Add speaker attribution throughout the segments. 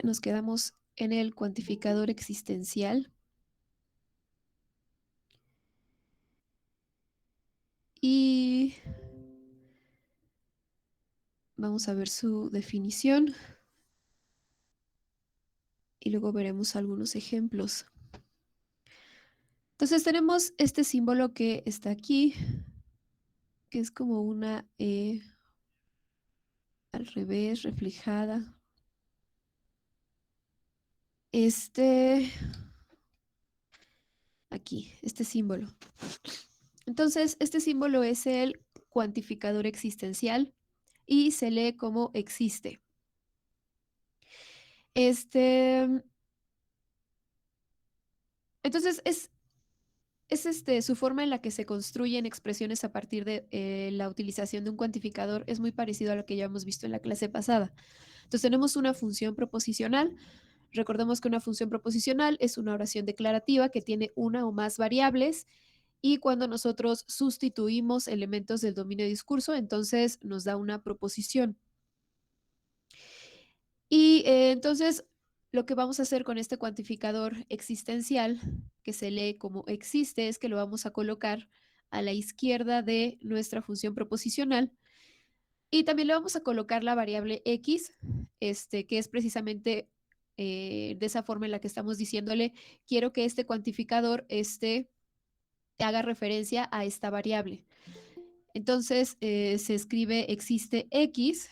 Speaker 1: Nos quedamos en el cuantificador existencial y vamos a ver su definición y luego veremos algunos ejemplos. Entonces tenemos este símbolo que está aquí, que es como una E al revés, reflejada. Aquí, este símbolo. Entonces, este símbolo es el cuantificador existencial y se lee como existe. Entonces, es su forma en la que se construyen expresiones a partir de la utilización de un cuantificador es muy parecido a lo que ya hemos visto en la clase pasada. Entonces tenemos una función proposicional. Recordemos que una función proposicional es una oración declarativa que tiene una o más variables y cuando nosotros sustituimos elementos del dominio de discurso, entonces nos da una proposición. Y entonces lo que vamos a hacer con este cuantificador existencial, que se lee como existe, es que lo vamos a colocar a la izquierda de nuestra función proposicional y también le vamos a colocar la variable x, que es precisamente de esa forma en la que estamos diciéndole, quiero que este cuantificador haga referencia a esta variable. Entonces se escribe existe x.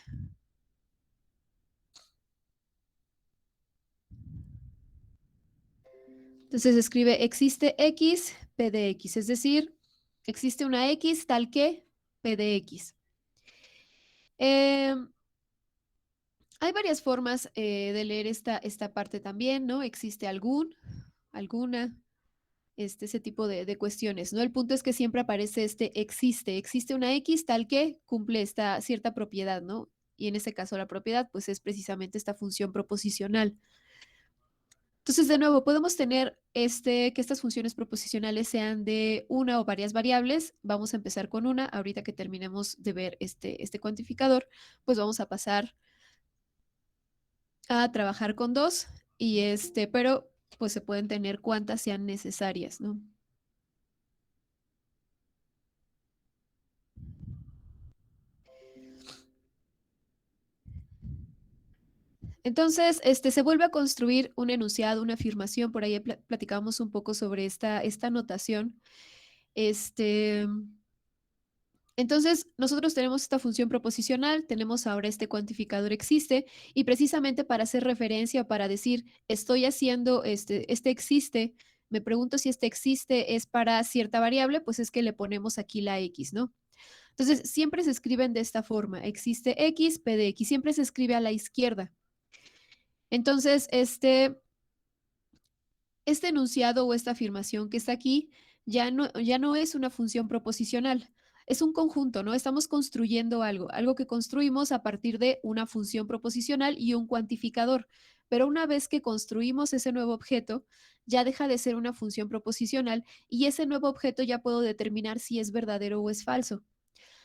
Speaker 1: Entonces se escribe existe x p de x, es decir, existe una x tal que p de x. Hay varias formas de leer esta parte también, ¿no? Existe alguna, ese tipo de cuestiones, ¿no? El punto es que siempre aparece existe una X tal que cumple esta cierta propiedad, ¿no? Y en ese caso la propiedad, pues es precisamente esta función proposicional. Entonces, de nuevo, podemos tener que estas funciones proposicionales sean de una o varias variables. Vamos a empezar con una. Ahorita que terminemos de ver este cuantificador, pues vamos a pasar a trabajar con dos y pero pues se pueden tener cuantas sean necesarias, ¿no? Entonces, se vuelve a construir un enunciado, una afirmación, por ahí platicamos un poco sobre esta notación. Este, entonces, nosotros tenemos esta función proposicional, tenemos ahora este cuantificador existe, y precisamente para hacer referencia o para decir, estoy haciendo, este existe, me pregunto si este existe es para cierta variable, pues es que le ponemos aquí la X, ¿no? Entonces, siempre se escriben de esta forma, existe X, P de X, siempre se escribe a la izquierda. Entonces, este enunciado o esta afirmación que está aquí ya no es una función proposicional, es un conjunto, ¿no? Estamos construyendo algo que construimos a partir de una función proposicional y un cuantificador. Pero una vez que construimos ese nuevo objeto, ya deja de ser una función proposicional y ese nuevo objeto ya puedo determinar si es verdadero o es falso.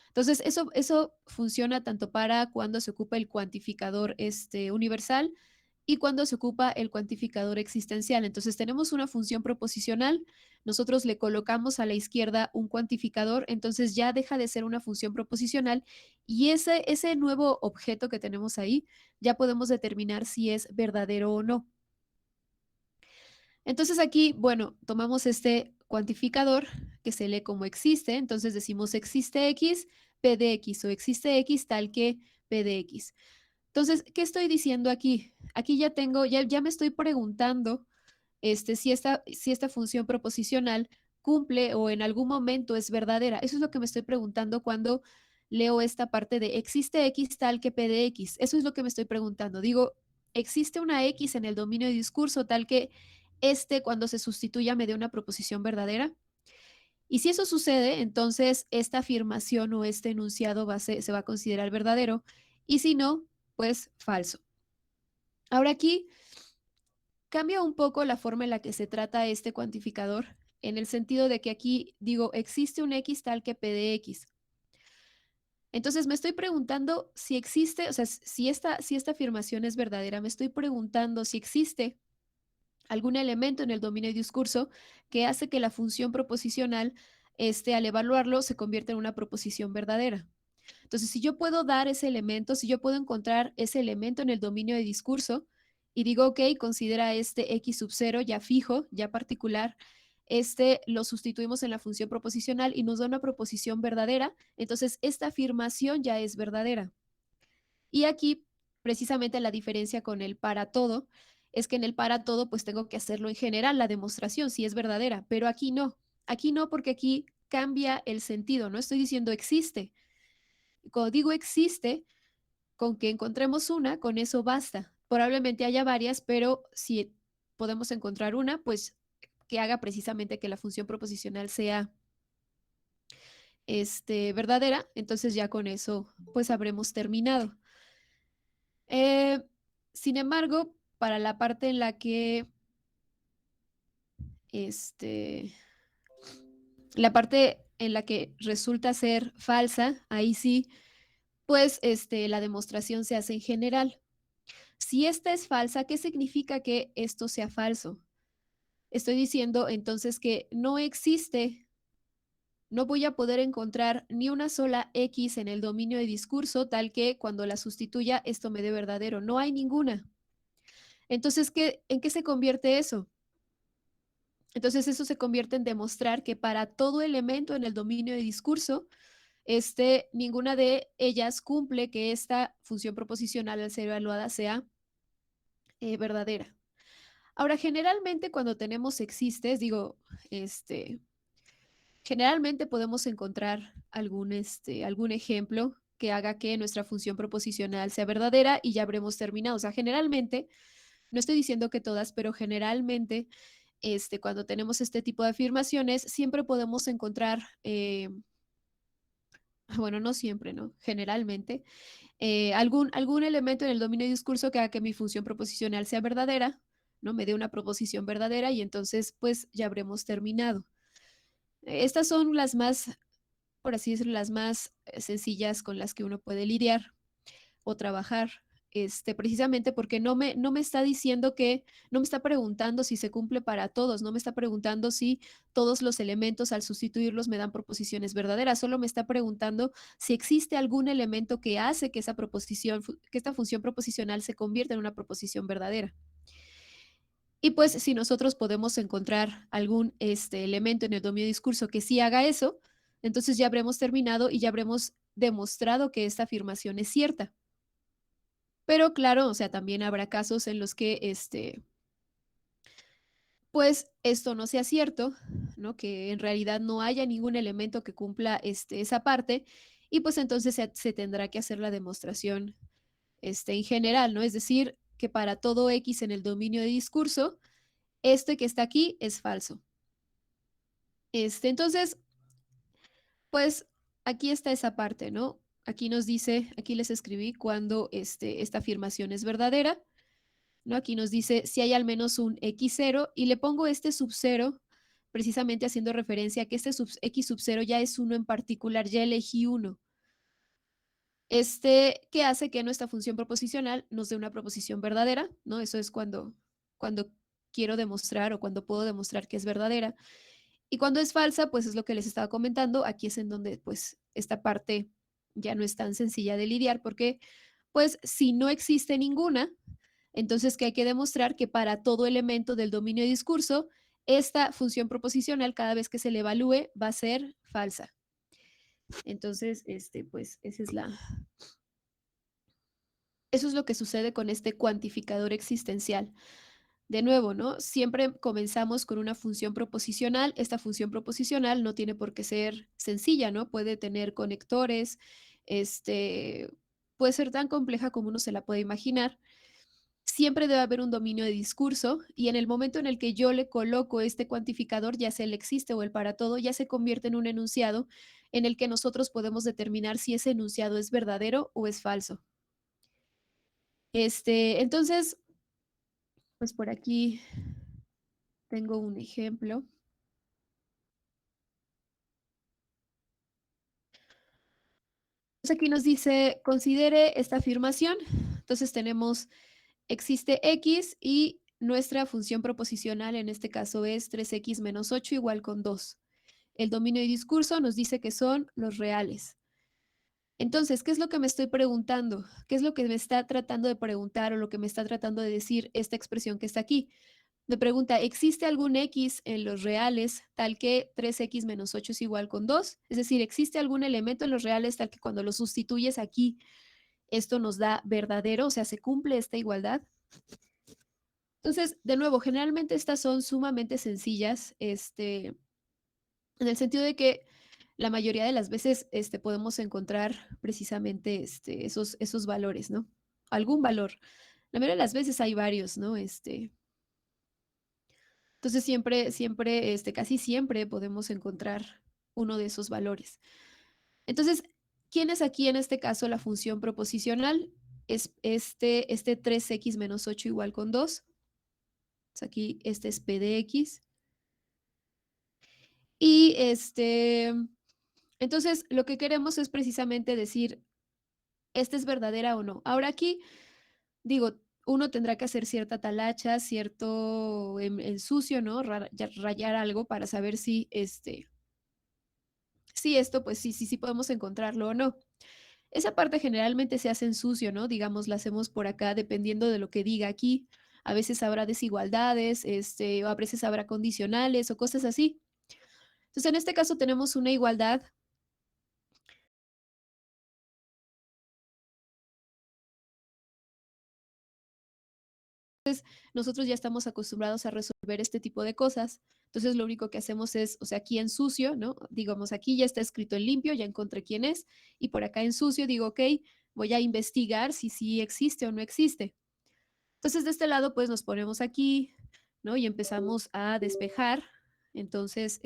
Speaker 1: Entonces, eso funciona tanto para cuando se ocupa el cuantificador universal y cuando se ocupa el cuantificador existencial. Entonces, tenemos una función proposicional, nosotros le colocamos a la izquierda un cuantificador, entonces ya deja de ser una función proposicional y ese nuevo objeto que tenemos ahí ya podemos determinar si es verdadero o no. Entonces aquí, bueno, tomamos este cuantificador que se lee como existe, entonces decimos existe x, p de x o existe x tal que p de x. Entonces, ¿qué estoy diciendo aquí? Aquí ya tengo, ya me estoy preguntando si esta función proposicional cumple o en algún momento es verdadera. Eso es lo que me estoy preguntando cuando leo esta parte de existe x tal que p de x. Eso es lo que me estoy preguntando. Digo, existe una x en el dominio de discurso tal que cuando se sustituya me dé una proposición verdadera. Y si eso sucede, entonces esta afirmación o este enunciado se va a considerar verdadero. Y si no, pues falso. Ahora aquí cambia un poco la forma en la que se trata este cuantificador, en el sentido de que aquí digo, existe un x tal que p de x. Entonces, me estoy preguntando si existe, o sea, si esta afirmación es verdadera, me estoy preguntando si existe algún elemento en el dominio y discurso que hace que la función proposicional, al evaluarlo, se convierta en una proposición verdadera. Entonces, si yo puedo dar ese elemento, si yo puedo encontrar ese elemento en el dominio de discurso y digo, ok, considera este x sub cero ya fijo, ya particular, lo sustituimos en la función proposicional y nos da una proposición verdadera, entonces esta afirmación ya es verdadera. Y aquí, precisamente la diferencia con el para todo, es que en el para todo, pues tengo que hacerlo en general, la demostración, si es verdadera, pero aquí no. Aquí no, porque aquí cambia el sentido, no estoy diciendo existe. Cuando digo existe, con que encontremos una, con eso basta. Probablemente haya varias, pero si podemos encontrar una, pues que haga precisamente que la función proposicional sea verdadera, entonces ya con eso pues habremos terminado. Eh, Sin embargo, para la parte en la que, este, la parte en la que resulta ser falsa, ahí sí, pues la demostración se hace en general. Si esta es falsa, ¿qué significa que esto sea falso? Estoy diciendo entonces que no existe, no voy a poder encontrar ni una sola X en el dominio de discurso tal que cuando la sustituya esto me dé verdadero. No hay ninguna. Entonces, ¿en qué se convierte eso? Entonces, eso se convierte en demostrar que para todo elemento en el dominio de discurso, ninguna de ellas cumple que esta función proposicional al ser evaluada sea verdadera. Ahora, generalmente cuando tenemos existes, digo, generalmente podemos encontrar algún ejemplo que haga que nuestra función proposicional sea verdadera y ya habremos terminado. O sea, generalmente, no estoy diciendo que todas, pero generalmente, cuando tenemos este tipo de afirmaciones, siempre podemos encontrar, bueno, no siempre, ¿no? Generalmente, algún elemento en el dominio de discurso que haga que mi función proposicional sea verdadera, ¿no? Me dé una proposición verdadera y entonces, pues, ya habremos terminado. Estas son las más, por así decirlo, las más sencillas con las que uno puede lidiar o trabajar, precisamente porque no me está diciendo que, no me está preguntando si se cumple para todos, no me está preguntando si todos los elementos al sustituirlos me dan proposiciones verdaderas, solo me está preguntando si existe algún elemento que hace que esa proposición, que esta función proposicional se convierta en una proposición verdadera. Y pues si nosotros podemos encontrar algún elemento en el dominio de discurso que sí haga eso, entonces ya habremos terminado y ya habremos demostrado que esta afirmación es cierta. Pero claro, o sea, también habrá casos en los que pues esto no sea cierto, ¿no? Que en realidad no haya ningún elemento que cumpla esa parte y pues entonces se tendrá que hacer la demostración en general, ¿no? Es decir, que para todo X en el dominio de discurso, este que está aquí es falso. Entonces, pues aquí está esa parte, ¿no? Aquí nos dice, aquí les escribí cuando esta afirmación es verdadera, ¿no? Aquí nos dice si hay al menos un x0 y le pongo este sub 0 precisamente haciendo referencia a que x sub 0 ya es uno en particular, ya elegí uno. Que hace que nuestra función proposicional nos dé una proposición verdadera, ¿no? Eso es cuando quiero demostrar o cuando puedo demostrar que es verdadera. Y cuando es falsa, pues es lo que les estaba comentando, aquí es en donde pues esta parte ya no es tan sencilla de lidiar porque pues si no existe ninguna, entonces que hay que demostrar que para todo elemento del dominio de discurso, esta función proposicional cada vez que se le evalúe va a ser falsa. Entonces, pues eso es lo que sucede con este cuantificador existencial. De nuevo, ¿no? Siempre comenzamos con una función proposicional. Esta función proposicional no tiene por qué ser sencilla, ¿no? Puede tener conectores, este, puede ser tan compleja como uno se la puede imaginar. Siempre debe haber un dominio de discurso y en el momento en el que yo le coloco este cuantificador, ya sea el existe o el para todo, ya se convierte en un enunciado en el que nosotros podemos determinar si ese enunciado es verdadero o es falso. Entonces, pues por aquí tengo un ejemplo. Entonces aquí nos dice, considere esta afirmación. Entonces tenemos, existe X y nuestra función proposicional en este caso es 3x menos 8 igual con 2. El dominio y discurso nos dice que son los reales. Entonces, ¿qué es lo que me estoy preguntando? ¿Qué es lo que me está tratando de preguntar o lo que me está tratando de decir esta expresión que está aquí? Me pregunta, ¿existe algún X en los reales tal que 3x menos 8 es igual con 2? Es decir, ¿existe algún elemento en los reales tal que cuando lo sustituyes aquí, esto nos da verdadero? O sea, ¿se cumple esta igualdad? Entonces, de nuevo, generalmente estas son sumamente sencillas, en el sentido de que la mayoría de las veces podemos encontrar precisamente esos valores, ¿no? Algún valor. La mayoría de las veces hay varios, ¿no? Entonces siempre, casi siempre podemos encontrar uno de esos valores. Entonces, ¿quién es aquí en este caso la función proposicional? Es este 3x menos 8 igual con 2. Aquí este es p de x. Y entonces lo que queremos es precisamente decir, ¿esta es verdadera o no? Ahora aquí, digo, uno tendrá que hacer cierta talacha, cierto sucio, ¿no? Rayar algo para saber si sí, esto, pues sí podemos encontrarlo o no. Esa parte generalmente se hace en sucio, ¿no? Digamos, la hacemos por acá dependiendo de lo que diga aquí. A veces habrá desigualdades, o a veces habrá condicionales o cosas así. Entonces, en este caso tenemos una igualdad. Nosotros ya estamos acostumbrados a resolver este tipo de cosas. Entonces, lo único que hacemos es, o sea, aquí en sucio, ¿no? Digamos, aquí ya está escrito en limpio, ya encontré quién es, y por acá en sucio digo, ok, voy a investigar si sí existe o no existe. Entonces, de este lado, pues nos ponemos aquí, ¿no? Y empezamos a despejar. Entonces,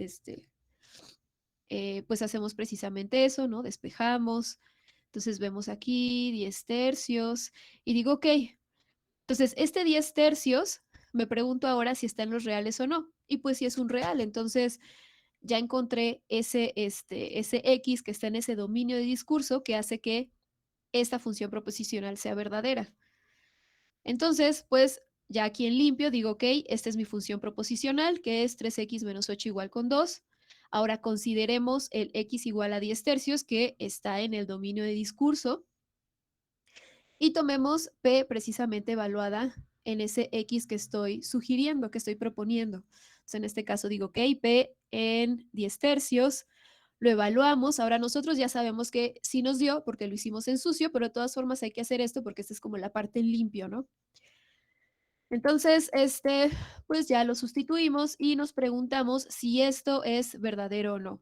Speaker 1: pues hacemos precisamente eso, ¿no? Despejamos. Entonces, vemos aquí 10 tercios y digo, ok, entonces este 10 tercios, me pregunto ahora si está en los reales o no. Y pues si es un real, entonces ya encontré ese X que está en ese dominio de discurso que hace que esta función proposicional sea verdadera. Entonces, pues ya aquí en limpio digo, ok, esta es mi función proposicional, que es 3x menos 8 igual con 2. Ahora consideremos el x igual a 10 tercios, que está en el dominio de discurso, y tomemos p precisamente evaluada en ese x que estoy sugiriendo, que estoy proponiendo. Entonces, en este caso digo, ok, p en 10 tercios, lo evaluamos. Ahora nosotros ya sabemos que sí nos dio porque lo hicimos en sucio, pero de todas formas hay que hacer esto porque esta es como la parte en limpio, ¿no? Entonces, pues ya lo sustituimos y nos preguntamos si esto es verdadero o no.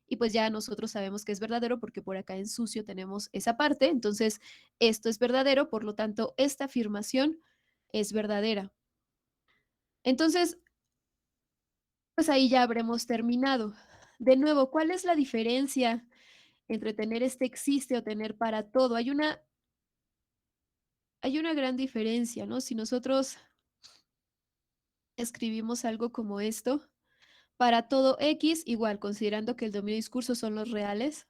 Speaker 1: Y pues ya nosotros sabemos que es verdadero porque por acá en sucio tenemos esa parte. Entonces, esto es verdadero, por lo tanto, esta afirmación es verdadera. Entonces, pues ahí ya habremos terminado. De nuevo, ¿cuál es la diferencia entre tener este existe o tener para todo? Hay una gran diferencia, ¿no? Si nosotros escribimos algo como esto, para todo X, igual, considerando que el dominio de discurso son los reales,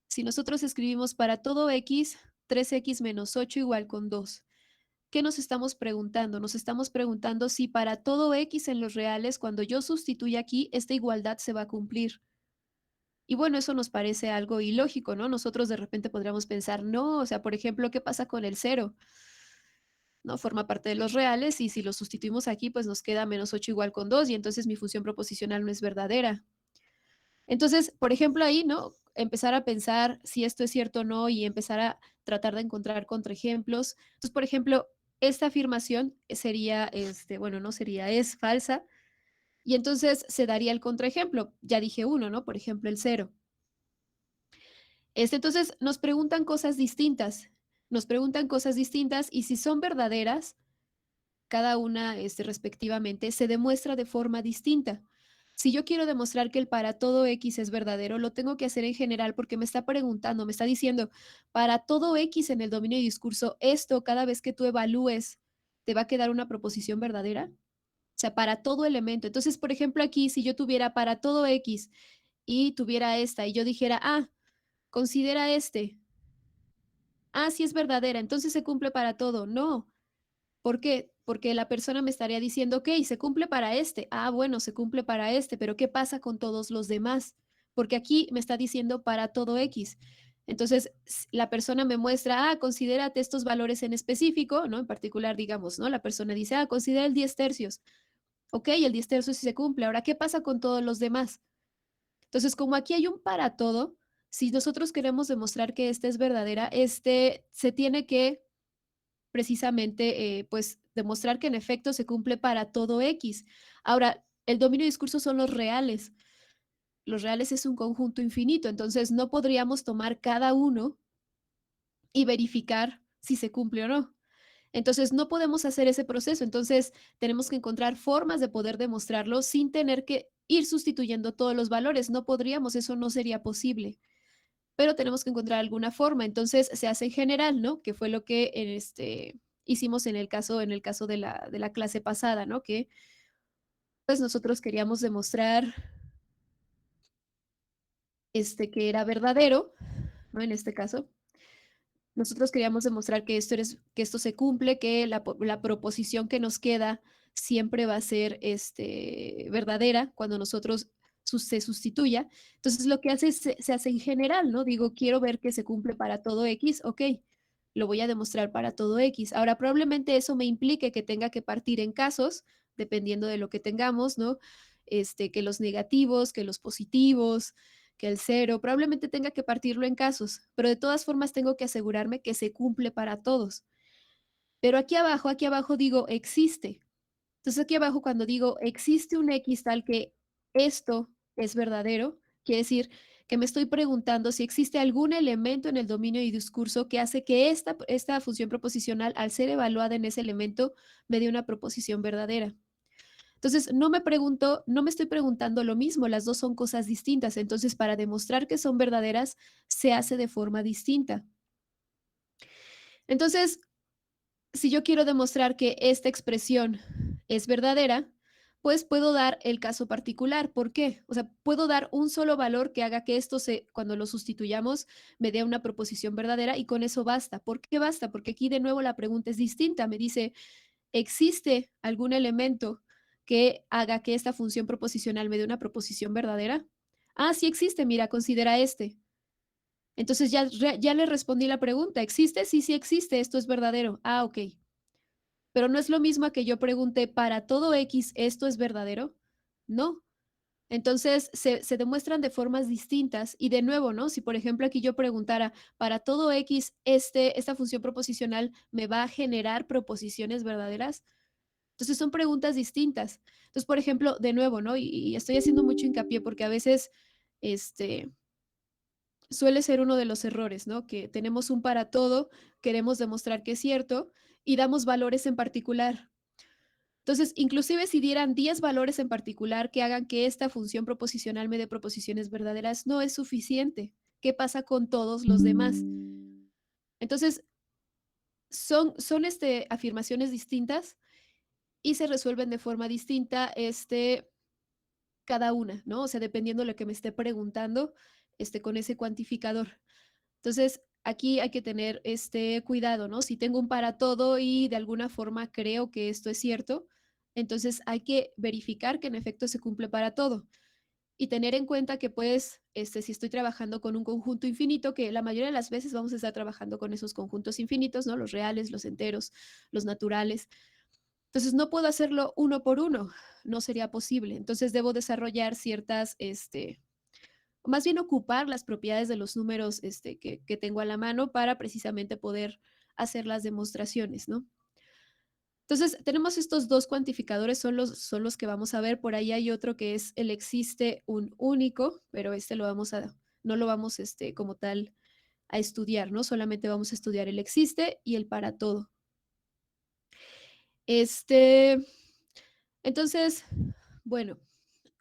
Speaker 1: si nosotros escribimos para todo X, 3x menos 8 igual con 2. ¿Qué nos estamos preguntando? Nos estamos preguntando si para todo X en los reales, cuando yo sustituya aquí, esta igualdad se va a cumplir. Y bueno, eso nos parece algo ilógico, ¿no? Nosotros de repente podríamos pensar, no, o sea, por ejemplo, ¿qué pasa con el cero? ¿No? Forma parte de los reales y si lo sustituimos aquí, pues nos queda menos 8 igual con 2 y entonces mi función proposicional no es verdadera. Entonces, por ejemplo, ahí, ¿no? Empezar a pensar si esto es cierto o no y empezar a tratar de encontrar contraejemplos. Entonces, por ejemplo, esta afirmación sería, bueno, no sería, es falsa. Y entonces se daría el contraejemplo. Ya dije uno, ¿no? Por ejemplo, el cero. Entonces, nos preguntan cosas distintas. Nos preguntan cosas distintas y si son verdaderas, cada una respectivamente, se demuestra de forma distinta. Si yo quiero demostrar que el para todo X es verdadero, lo tengo que hacer en general porque me está preguntando, me está diciendo, para todo X en el dominio de discurso, esto cada vez que tú evalúes, ¿te va a quedar una proposición verdadera? O sea, para todo elemento. Entonces, por ejemplo, aquí, si yo tuviera para todo X y tuviera esta y yo dijera, ah, considera este. Ah, sí es verdadera, entonces se cumple para todo. No, ¿por qué? Porque la persona me estaría diciendo, ok, se cumple para este. Ah, bueno, se cumple para este, pero ¿qué pasa con todos los demás? Porque aquí me está diciendo para todo X. Entonces, la persona me muestra, ah, considérate estos valores en específico, ¿no? En particular, digamos, ¿no? La persona dice, ah, considera el 10 tercios. Ok, el 10 tercios sí se cumple. Ahora, ¿qué pasa con todos los demás? Entonces, como aquí hay un para todo, si nosotros queremos demostrar que esta es verdadera, se tiene que precisamente, pues, demostrar que en efecto se cumple para todo X. Ahora, el dominio de discurso son los reales. Los reales es un conjunto infinito, entonces no podríamos tomar cada uno y verificar si se cumple o no. Entonces, no podemos hacer ese proceso. Entonces, tenemos que encontrar formas de poder demostrarlo sin tener que ir sustituyendo todos los valores. No podríamos, eso no sería posible, pero tenemos que encontrar alguna forma. Entonces, se hace en general, ¿no? Que fue lo que hicimos en el caso de la clase pasada, ¿no? Que pues nosotros queríamos demostrar que era verdadero, ¿no? En este caso, nosotros queríamos demostrar que que esto se cumple, que la proposición que nos queda siempre va a ser verdadera cuando nosotros se sustituya. Entonces, lo que hace se hace en general, ¿no? Digo, quiero ver que se cumple para todo X, ok, lo voy a demostrar para todo X. Ahora, probablemente eso me implique que tenga que partir en casos, dependiendo de lo que tengamos, ¿no? Que los negativos, que los positivos, que el cero, probablemente tenga que partirlo en casos, pero de todas formas tengo que asegurarme que se cumple para todos. Pero aquí abajo digo existe. Entonces aquí abajo cuando digo existe un X tal que esto es verdadero, quiere decir que me estoy preguntando si existe algún elemento en el dominio y discurso que hace que esta función proposicional, al ser evaluada en ese elemento, me dé una proposición verdadera. Entonces, no me estoy preguntando lo mismo, las 2 son cosas distintas. Entonces, para demostrar que son verdaderas, se hace de forma distinta. Entonces, si yo quiero demostrar que esta expresión es verdadera, pues puedo dar el caso particular. ¿Por qué? O sea, puedo dar un solo valor que haga que cuando lo sustituyamos, me dé una proposición verdadera y con eso basta. ¿Por qué basta? Porque aquí de nuevo la pregunta es distinta. Me dice, ¿existe algún elemento que haga que esta función proposicional me dé una proposición verdadera? Ah, sí existe, mira, considera este. Entonces ya le respondí la pregunta, ¿existe? Sí, sí existe, esto es verdadero. Ah, ok. Pero no es lo mismo a que yo pregunte, ¿para todo X esto es verdadero? No. Entonces se demuestran de formas distintas y de nuevo, ¿no? Si por ejemplo aquí yo preguntara, ¿para todo X esta función proposicional me va a generar proposiciones verdaderas? Entonces son preguntas distintas. Entonces, por ejemplo, de nuevo, ¿no? Y estoy haciendo mucho hincapié porque a veces este, suele ser uno de los errores, ¿no? Que tenemos un para todo, queremos demostrar que es cierto y damos valores en particular. Entonces, inclusive si dieran 10 valores en particular que hagan que esta función proposicional me dé proposiciones verdaderas, no es suficiente. ¿Qué pasa con todos los demás? Entonces, son afirmaciones distintas y se resuelven de forma distinta, cada una, ¿no? O sea, dependiendo de lo que me esté preguntando, con ese cuantificador. Entonces, aquí hay que tener este cuidado, ¿no? Si tengo un para todo y de alguna forma creo que esto es cierto, entonces hay que verificar que en efecto se cumple para todo y tener en cuenta que pues si estoy trabajando con un conjunto infinito, que la mayoría de las veces vamos a estar trabajando con esos conjuntos infinitos, ¿no? Los reales, los enteros, los naturales. Entonces no puedo hacerlo uno por uno, no sería posible. Entonces debo desarrollar ciertas, más bien ocupar las propiedades de los números que tengo a la mano para precisamente poder hacer las demostraciones, ¿no? Entonces, tenemos estos dos cuantificadores, son los que vamos a ver. Por ahí hay otro que es el existe un único, pero no lo vamos como tal a estudiar, ¿no? Solamente vamos a estudiar el existe y el para todo. Este, entonces, bueno,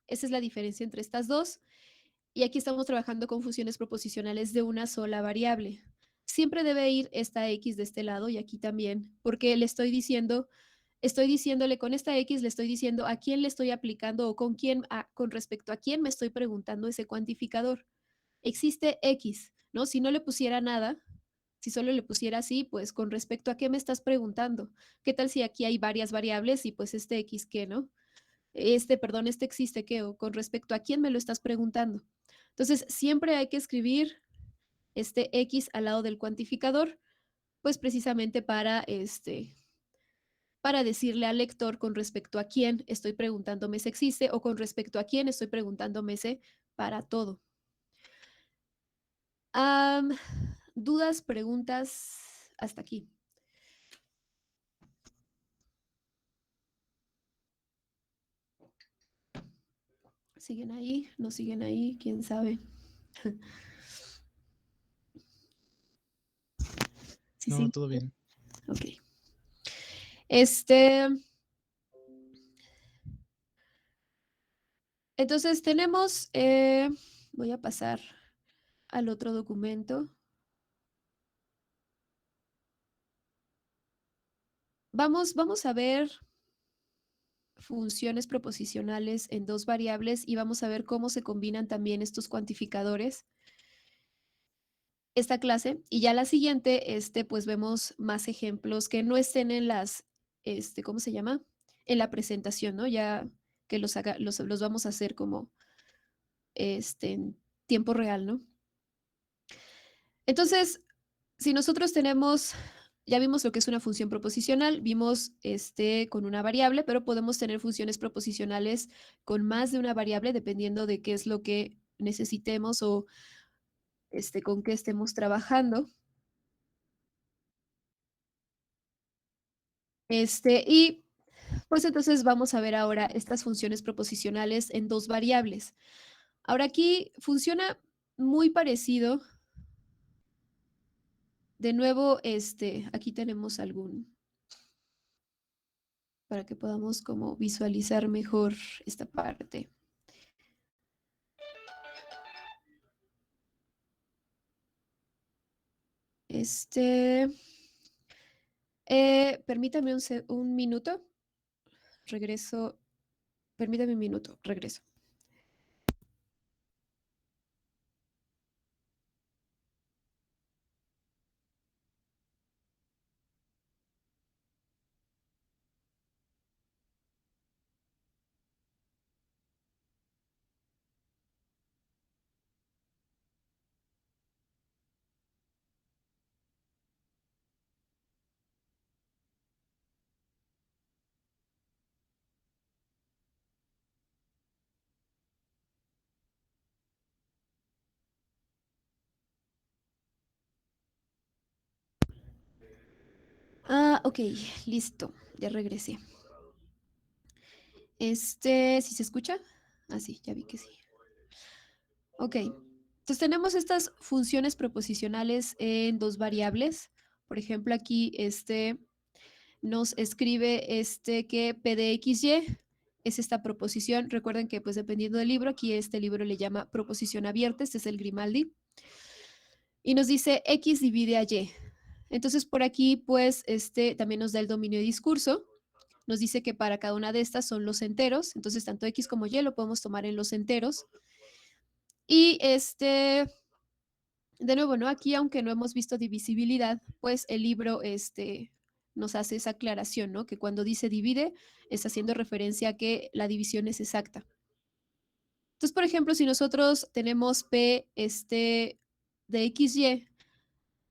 Speaker 1: esa es la diferencia entre estas dos. Y aquí estamos trabajando con funciones proposicionales de una sola variable. Siempre debe ir esta x de este lado y aquí también, porque estoy diciéndole con esta x, le estoy diciendo a quién le estoy aplicando o con respecto a quién me estoy preguntando ese cuantificador. Existe x, ¿no? Si no le pusiera nada, Si solo le pusiera así, pues con respecto a qué me estás preguntando. ¿Qué tal si aquí hay varias variables y pues este X qué, ¿no? Perdón, este existe qué o con respecto a quién me lo estás preguntando. Entonces, siempre hay que escribir este X al lado del cuantificador, pues precisamente para decirle al lector con respecto a quién estoy preguntándome si existe o con respecto a quién estoy preguntándome si para todo. Am, dudas, preguntas, hasta aquí. ¿Siguen ahí? ¿No siguen ahí? ¿Quién sabe? Sí,
Speaker 2: No,
Speaker 1: sí.
Speaker 2: todo bien.
Speaker 1: Ok. Este, entonces tenemos, voy a pasar al otro documento. Vamos a ver funciones proposicionales en dos variables y vamos a ver cómo se combinan también estos cuantificadores. Esta clase y ya la siguiente, pues vemos más ejemplos que no estén en las, ¿cómo se llama? En la presentación, ¿no? Ya que los vamos a hacer como, en tiempo real, ¿no? Entonces, si nosotros tenemos, ya vimos lo que es una función proposicional, vimos con una variable, pero podemos tener funciones proposicionales con más de una variable dependiendo de qué es lo que necesitemos o con qué estemos trabajando. Y pues entonces vamos a ver ahora estas funciones proposicionales en dos variables. Ahora aquí funciona muy parecido. De nuevo, aquí tenemos para que podamos como visualizar mejor esta parte. Permítame un minuto, regreso, permítame un minuto, regreso. Ok, listo, ya regresé. ¿Sí se escucha? Ah, sí, ya vi que sí. Ok, entonces tenemos estas funciones proposicionales en dos variables. Por ejemplo, aquí nos escribe que P de XY es esta proposición. Recuerden que pues dependiendo del libro, aquí este libro le llama proposición abierta, este es el Grimaldi. Y nos dice X divide a Y. Entonces por aquí pues también nos da el dominio de discurso. Nos dice que para cada una de estas son los enteros. Entonces tanto X como Y lo podemos tomar en los enteros. Y de nuevo, ¿no? Aquí, aunque no hemos visto divisibilidad, pues el libro nos hace esa aclaración, ¿no? Que cuando dice divide, está haciendo referencia a que la división es exacta. Entonces, por ejemplo, si nosotros tenemos P de XY,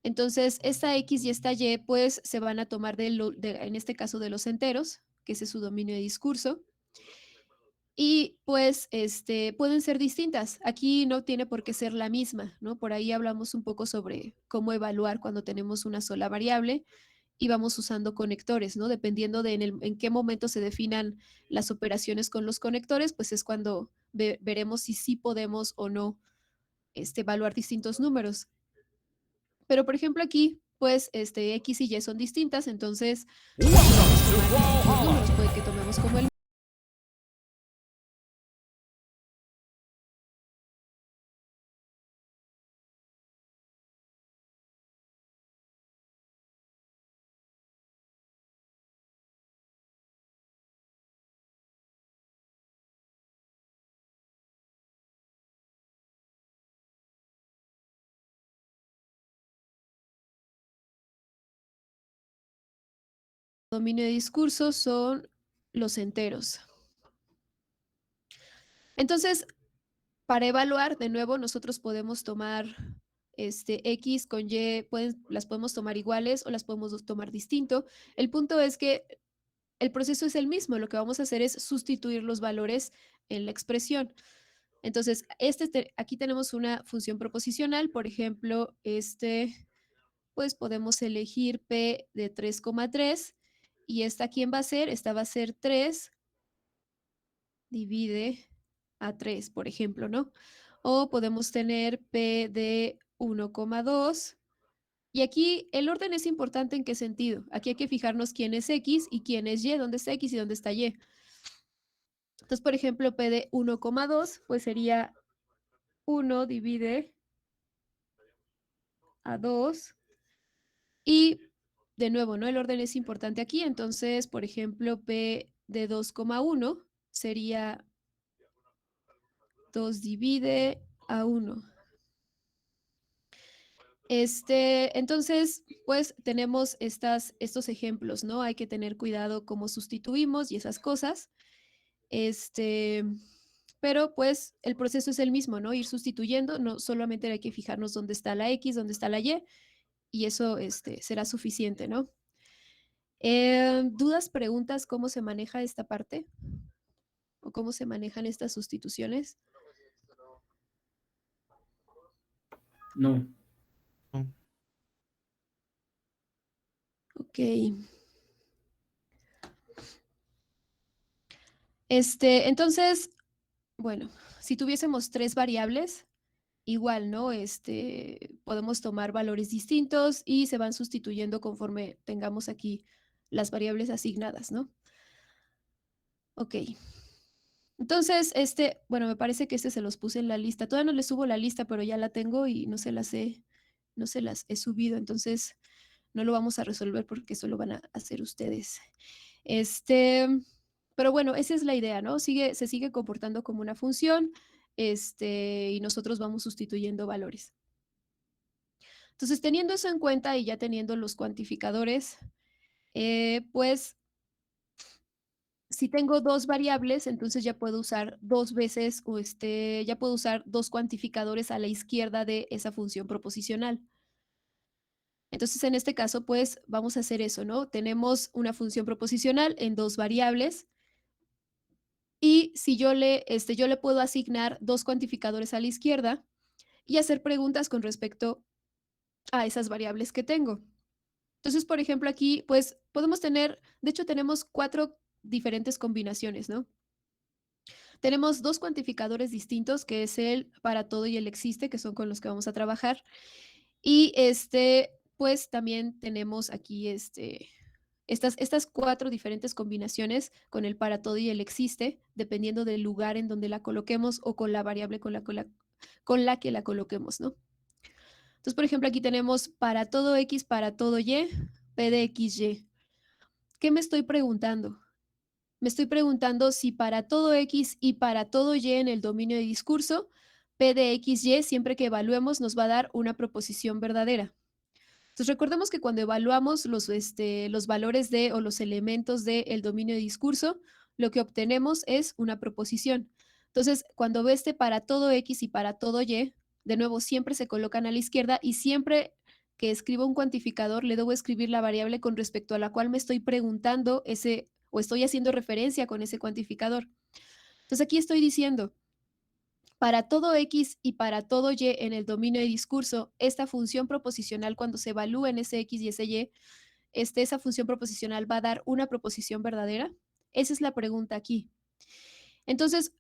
Speaker 1: entonces esta X y esta Y, pues se van a tomar en este caso de los enteros, que ese es su dominio de discurso. Y pues pueden ser distintas. Aquí no tiene por qué ser la misma, ¿no? Por ahí hablamos un poco sobre cómo evaluar cuando tenemos una sola variable y vamos usando conectores, ¿no? Dependiendo de en qué momento se definan las operaciones con los conectores, pues es cuando veremos si sí podemos o no evaluar distintos números. Pero por ejemplo aquí, pues X y Y son distintas, entonces no podemos tomar distintos números, puede que tomemos como el dominio de discurso son los enteros. Entonces, para evaluar, de nuevo, nosotros podemos tomar X con Y, las podemos tomar iguales o las podemos tomar distinto. El punto es que el proceso es el mismo. Lo que vamos a hacer es sustituir los valores en la expresión. Entonces, aquí tenemos una función proposicional. Por ejemplo, pues podemos elegir P de 3,3 y esta, ¿quién va a ser? Esta va a ser 3 divide a 3, por ejemplo, ¿no? O podemos tener P de 1,2. Y aquí el orden es importante, ¿en qué sentido? Aquí hay que fijarnos quién es X y quién es Y, dónde está X y dónde está Y. Entonces, por ejemplo, P de 1,2, pues sería 1 divide a 2. Y de nuevo, ¿no? El orden es importante aquí. Entonces, por ejemplo, P de 2,1 sería 2 divide a 1. Entonces, pues tenemos estos ejemplos, ¿no? Hay que tener cuidado cómo sustituimos y esas cosas. Pero pues el proceso es el mismo, ¿no? Ir sustituyendo, no solamente hay que fijarnos dónde está la X, dónde está la y eso será suficiente, ¿no? ¿Dudas, preguntas, cómo se maneja esta parte? ¿O cómo se manejan estas sustituciones?
Speaker 2: No.
Speaker 1: Ok. Entonces, bueno, si tuviésemos 3 variables, igual, ¿no? Podemos tomar valores distintos y se van sustituyendo conforme tengamos aquí las variables asignadas, ¿no? Ok. Entonces, bueno, me parece que se los puse en la lista. Todavía no les subo la lista, pero ya la tengo y no se las he subido, entonces no lo vamos a resolver porque eso lo van a hacer ustedes. Este, pero bueno, esa es la idea, ¿no? Se sigue comportando como una función, y nosotros vamos sustituyendo valores. Entonces, teniendo eso en cuenta y ya teniendo los cuantificadores, pues si tengo 2 variables, entonces ya puedo usar 2 veces o ya puedo usar 2 cuantificadores a la izquierda de esa función proposicional. Entonces, en este caso, pues vamos a hacer eso, ¿no? Tenemos una función proposicional en 2 variables y si yo le puedo asignar 2 cuantificadores a la izquierda y hacer preguntas con respecto a esas variables que tengo. Entonces, por ejemplo, aquí, pues podemos tener, de hecho, tenemos 4 diferentes combinaciones, ¿no? Tenemos 2 cuantificadores distintos, que es el para todo y el existe, que son con los que vamos a trabajar. Y pues también tenemos aquí estas 4 diferentes combinaciones con el para todo y el existe, dependiendo del lugar en donde la coloquemos o con la variable con la que la coloquemos, ¿no? Entonces, por ejemplo, aquí tenemos para todo X, para todo Y, P de XY. ¿Qué me estoy preguntando? Me estoy preguntando si para todo X y para todo Y en el dominio de discurso, P de XY, siempre que evaluemos, nos va a dar una proposición verdadera. Entonces, recordemos que cuando evaluamos los valores de o los elementos del dominio de discurso, lo que obtenemos es una proposición. Entonces, cuando ve para todo X y para todo Y, de nuevo, siempre se colocan a la izquierda y siempre que escribo un cuantificador, le debo escribir la variable con respecto a la cual me estoy preguntando o estoy haciendo referencia con ese cuantificador. Entonces, aquí estoy diciendo, para todo X y para todo Y en el dominio de discurso, esta función proposicional, cuando se evalúa en ese X y ese Y, esa función proposicional va a dar una proposición verdadera. Esa es la pregunta aquí. Entonces,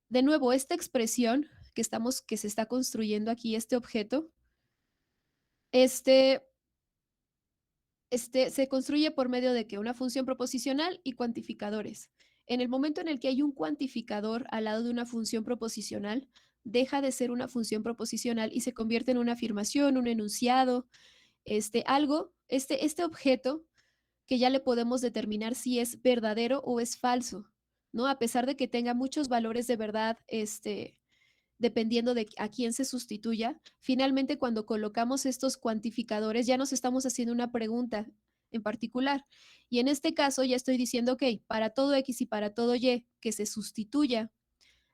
Speaker 1: de nuevo, esta expresión que se está construyendo aquí, este objeto, se construye por medio de que una función proposicional y cuantificadores. En el momento en el que hay un cuantificador al lado de una función proposicional, deja de ser una función proposicional y se convierte en una afirmación, un enunciado, este objeto que ya le podemos determinar si es verdadero o es falso, ¿no? A pesar de que tenga muchos valores de verdad, dependiendo de a quién se sustituya, finalmente cuando colocamos estos cuantificadores ya nos estamos haciendo una pregunta. en particular. Y en este caso ya estoy diciendo, ok, para todo X y para todo Y que se sustituya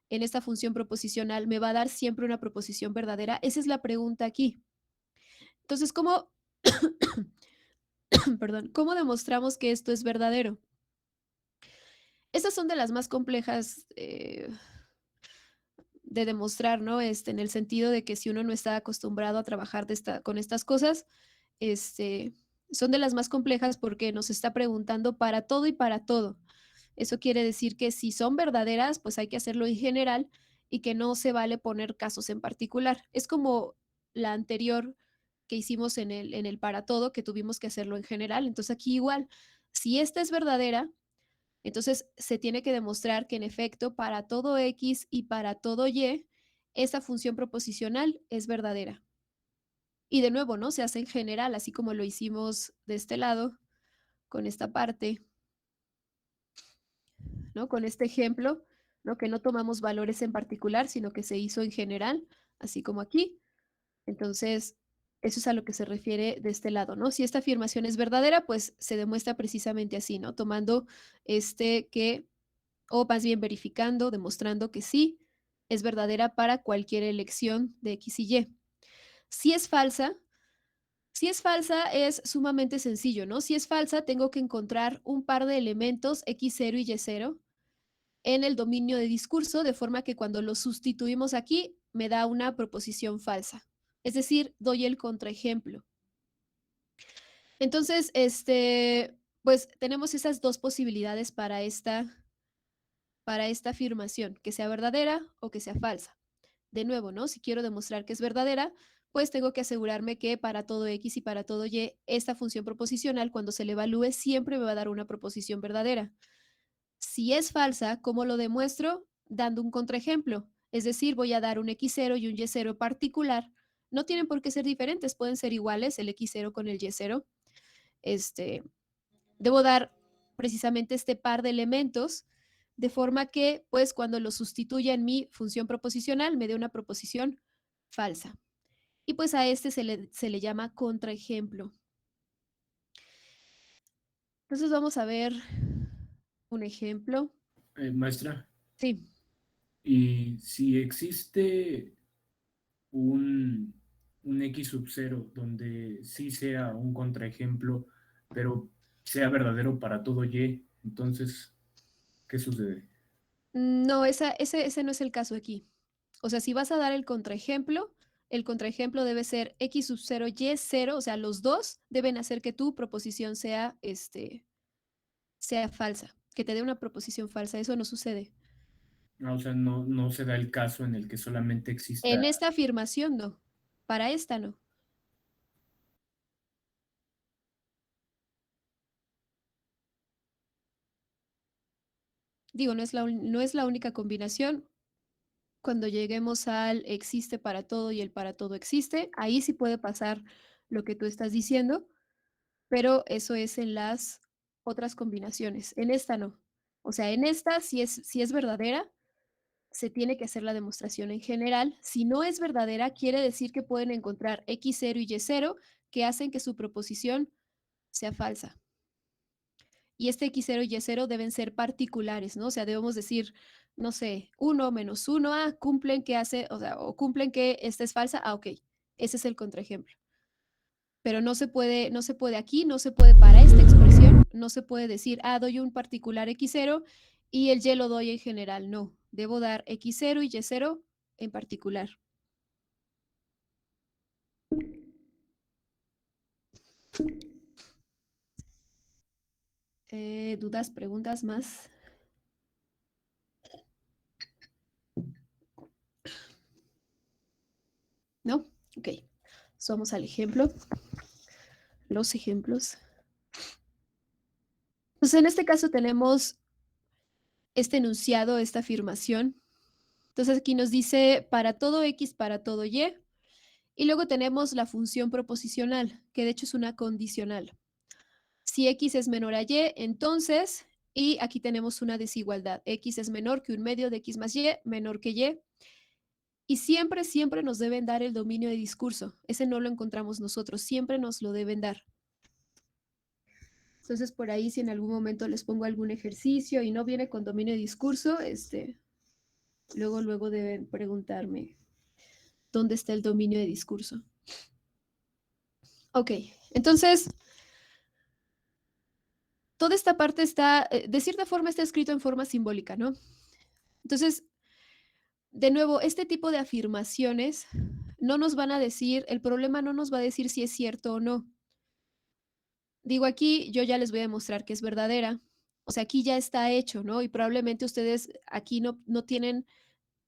Speaker 1: en esta función proposicional, ¿me va a dar siempre una proposición verdadera? Esa es la pregunta aquí. Entonces, ¿cómo, perdón, cómo demostramos que esto es verdadero? Estas son de las más complejas de demostrar, ¿no? En el sentido de que si uno no está acostumbrado a trabajar con estas cosas, este, son de las más complejas porque nos está preguntando para todo y para todo. Eso quiere decir que si son verdaderas, pues hay que hacerlo en general y que no se vale poner casos en particular. Es como la anterior que hicimos en el para todo, que tuvimos que hacerlo en general. Entonces aquí igual, si esta es verdadera, entonces se tiene que demostrar que en efecto para todo X y para todo Y, esa función proposicional es verdadera. Y de nuevo, ¿no? Se hace en general, así como lo hicimos de este lado, con esta parte, ¿no? Con este ejemplo, ¿no? Que no tomamos valores en particular, sino que se hizo en general, así como aquí. Entonces, eso es a lo que se refiere de este lado, ¿no? Si esta afirmación es verdadera, pues se demuestra precisamente así, ¿no? Tomando que, o más bien verificando, demostrando que sí es verdadera para cualquier elección de X y Y. Si es falsa, si es falsa es sumamente sencillo, ¿no? Si es falsa, tengo que encontrar un par de elementos X0 y Y0 en el dominio de discurso, de forma que cuando lo sustituimos aquí, me da una proposición falsa. Es decir, doy el contraejemplo. Entonces, pues tenemos esas dos posibilidades para esta afirmación, que sea verdadera o que sea falsa. De nuevo, ¿no? Si quiero demostrar que es verdadera, pues tengo que asegurarme que para todo X y para todo Y, esta función proposicional, cuando se le evalúe, siempre me va a dar una proposición verdadera. Si es falsa, ¿cómo lo demuestro? Dando un contraejemplo. Es decir, voy a dar un X0 y un Y0 particular. No tienen por qué ser diferentes, pueden ser iguales, el X0 con el Y0. Debo dar precisamente este par de elementos, de forma que, pues, cuando lo sustituya en mi función proposicional, me dé una proposición falsa. Y pues a este se le llama contraejemplo. Entonces vamos a ver un ejemplo.
Speaker 2: Maestra,
Speaker 1: Sí.
Speaker 2: y si existe un, un X sub cero donde sí sea un contraejemplo, pero sea verdadero para todo Y, entonces, ¿qué sucede?
Speaker 1: No, ese no es el caso aquí. O sea, si vas a dar el contraejemplo debe ser X sub 0, Y 0, o sea, los dos deben hacer que tu proposición sea, sea falsa, que te dé una proposición falsa. Eso no sucede.
Speaker 2: O sea, no se da el caso en el que solamente exista.
Speaker 1: En esta afirmación no, para esta no. Digo, no es la única combinación. Cuando lleguemos al existe para todo y el para todo existe, ahí sí puede pasar lo que tú estás diciendo, pero eso es en las otras combinaciones. En esta no. O sea, en esta, si es verdadera, se tiene que hacer la demostración en general. Si no es verdadera, quiere decir que pueden encontrar X0 y Y0 que hacen que su proposición sea falsa. Y este X0 y Y0 deben ser particulares, ¿no? O sea, debemos decir, no sé, 1 menos 1, cumplen que hace, o sea, o cumplen que esta es falsa, ok, ese es el contraejemplo. Pero no se puede aquí, no se puede para esta expresión, no se puede decir, doy un particular X0 y el Y lo doy en general, no. Debo dar X0 y Y0 en particular. ¿Dudas, preguntas más? ¿No? Ok. Vamos al ejemplo. Los ejemplos. Entonces, en este caso tenemos este enunciado, esta afirmación. Entonces, aquí nos dice para todo X, para todo Y. Y luego tenemos la función proposicional, que de hecho es una condicional. Si X es menor a Y, entonces, y aquí tenemos una desigualdad. X es menor que un medio de X más Y, menor que Y. Y siempre, siempre nos deben dar el dominio de discurso. Ese no lo encontramos nosotros, siempre nos lo deben dar. Entonces, por ahí, si en algún momento les pongo algún ejercicio y no viene con dominio de discurso, luego deben preguntarme dónde está el dominio de discurso. Ok, entonces, toda esta parte está, de cierta forma, está escrito en forma simbólica, ¿no? Entonces, de nuevo, este tipo de afirmaciones no nos van a decir, el problema no nos va a decir si es cierto o no. Digo, aquí yo ya les voy a demostrar que es verdadera. O sea, aquí ya está hecho, ¿no? Y probablemente ustedes aquí no tienen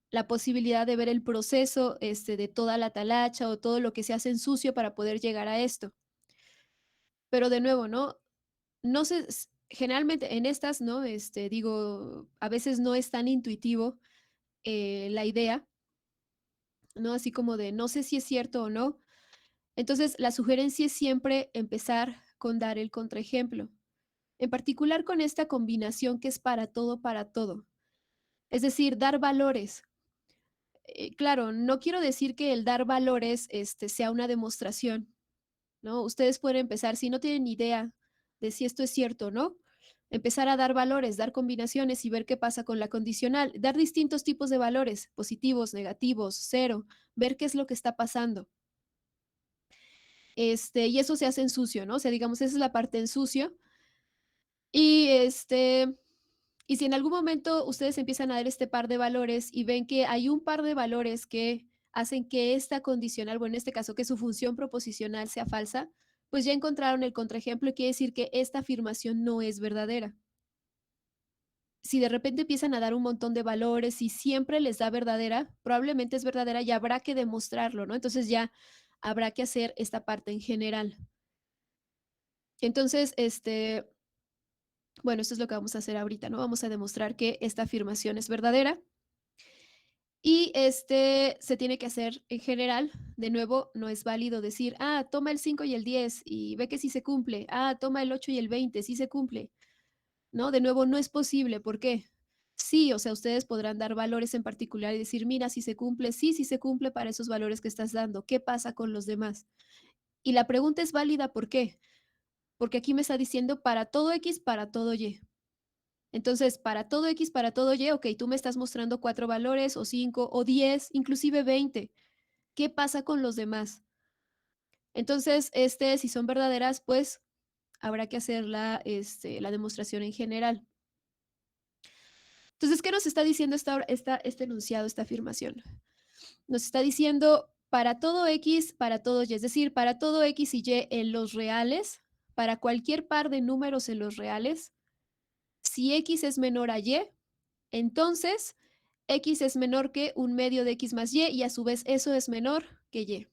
Speaker 1: la posibilidad de ver el proceso, de toda la talacha o todo lo que se hace en sucio para poder llegar a esto. Pero de nuevo, ¿no? No sé, generalmente en estas, ¿no? Digo, a veces no es tan intuitivo la idea, ¿no? Así como de no sé si es cierto o no. Entonces, la sugerencia es siempre empezar con dar el contraejemplo, en particular con esta combinación que es para todo, para todo. Es decir, dar valores. Claro, no quiero decir que el dar valores sea una demostración, ¿no? Ustedes pueden empezar, si no tienen idea de si esto es cierto o no, empezar a dar valores, dar combinaciones y ver qué pasa con la condicional, dar distintos tipos de valores, positivos, negativos, cero, ver qué es lo que está pasando. Y eso se hace en sucio, ¿no? O sea, digamos, esa es la parte en sucio. Y y si en algún momento ustedes empiezan a dar este par de valores y ven que hay un par de valores que hacen que esta condicional, bueno, en este caso que su función proposicional sea falsa, pues ya encontraron el contraejemplo y quiere decir que esta afirmación no es verdadera. Si de repente empiezan a dar un montón de valores y siempre les da verdadera, probablemente es verdadera y habrá que demostrarlo, ¿no? Entonces ya habrá que hacer esta parte en general. Entonces, bueno, esto es lo que vamos a hacer ahorita, ¿no? Vamos a demostrar que esta afirmación es verdadera y se tiene que hacer en general. De nuevo, no es válido decir, ah, toma el 5 y el 10 y ve que sí se cumple. Ah, toma el 8 y el 20, sí se cumple. ¿No? De nuevo, no es posible. ¿Por qué? Sí, o sea, ustedes podrán dar valores en particular y decir, mira, si se cumple, sí, sí se cumple para esos valores que estás dando. ¿Qué pasa con los demás? Y la pregunta es válida, ¿por qué? Porque aquí me está diciendo para todo X, para todo Y. Entonces, para todo X, para todo Y, ok, tú me estás mostrando 4 valores o 5 o 10, inclusive 20. ¿Qué pasa con los demás? Entonces, si son verdaderas, pues habrá que hacer la demostración en general. Entonces, ¿qué nos está diciendo este enunciado, esta afirmación? Nos está diciendo para todo X, para todo Y, es decir, para todo X y Y en los reales, para cualquier par de números en los reales, si X es menor a Y, entonces X es menor que un medio de X más Y a su vez eso es menor que Y.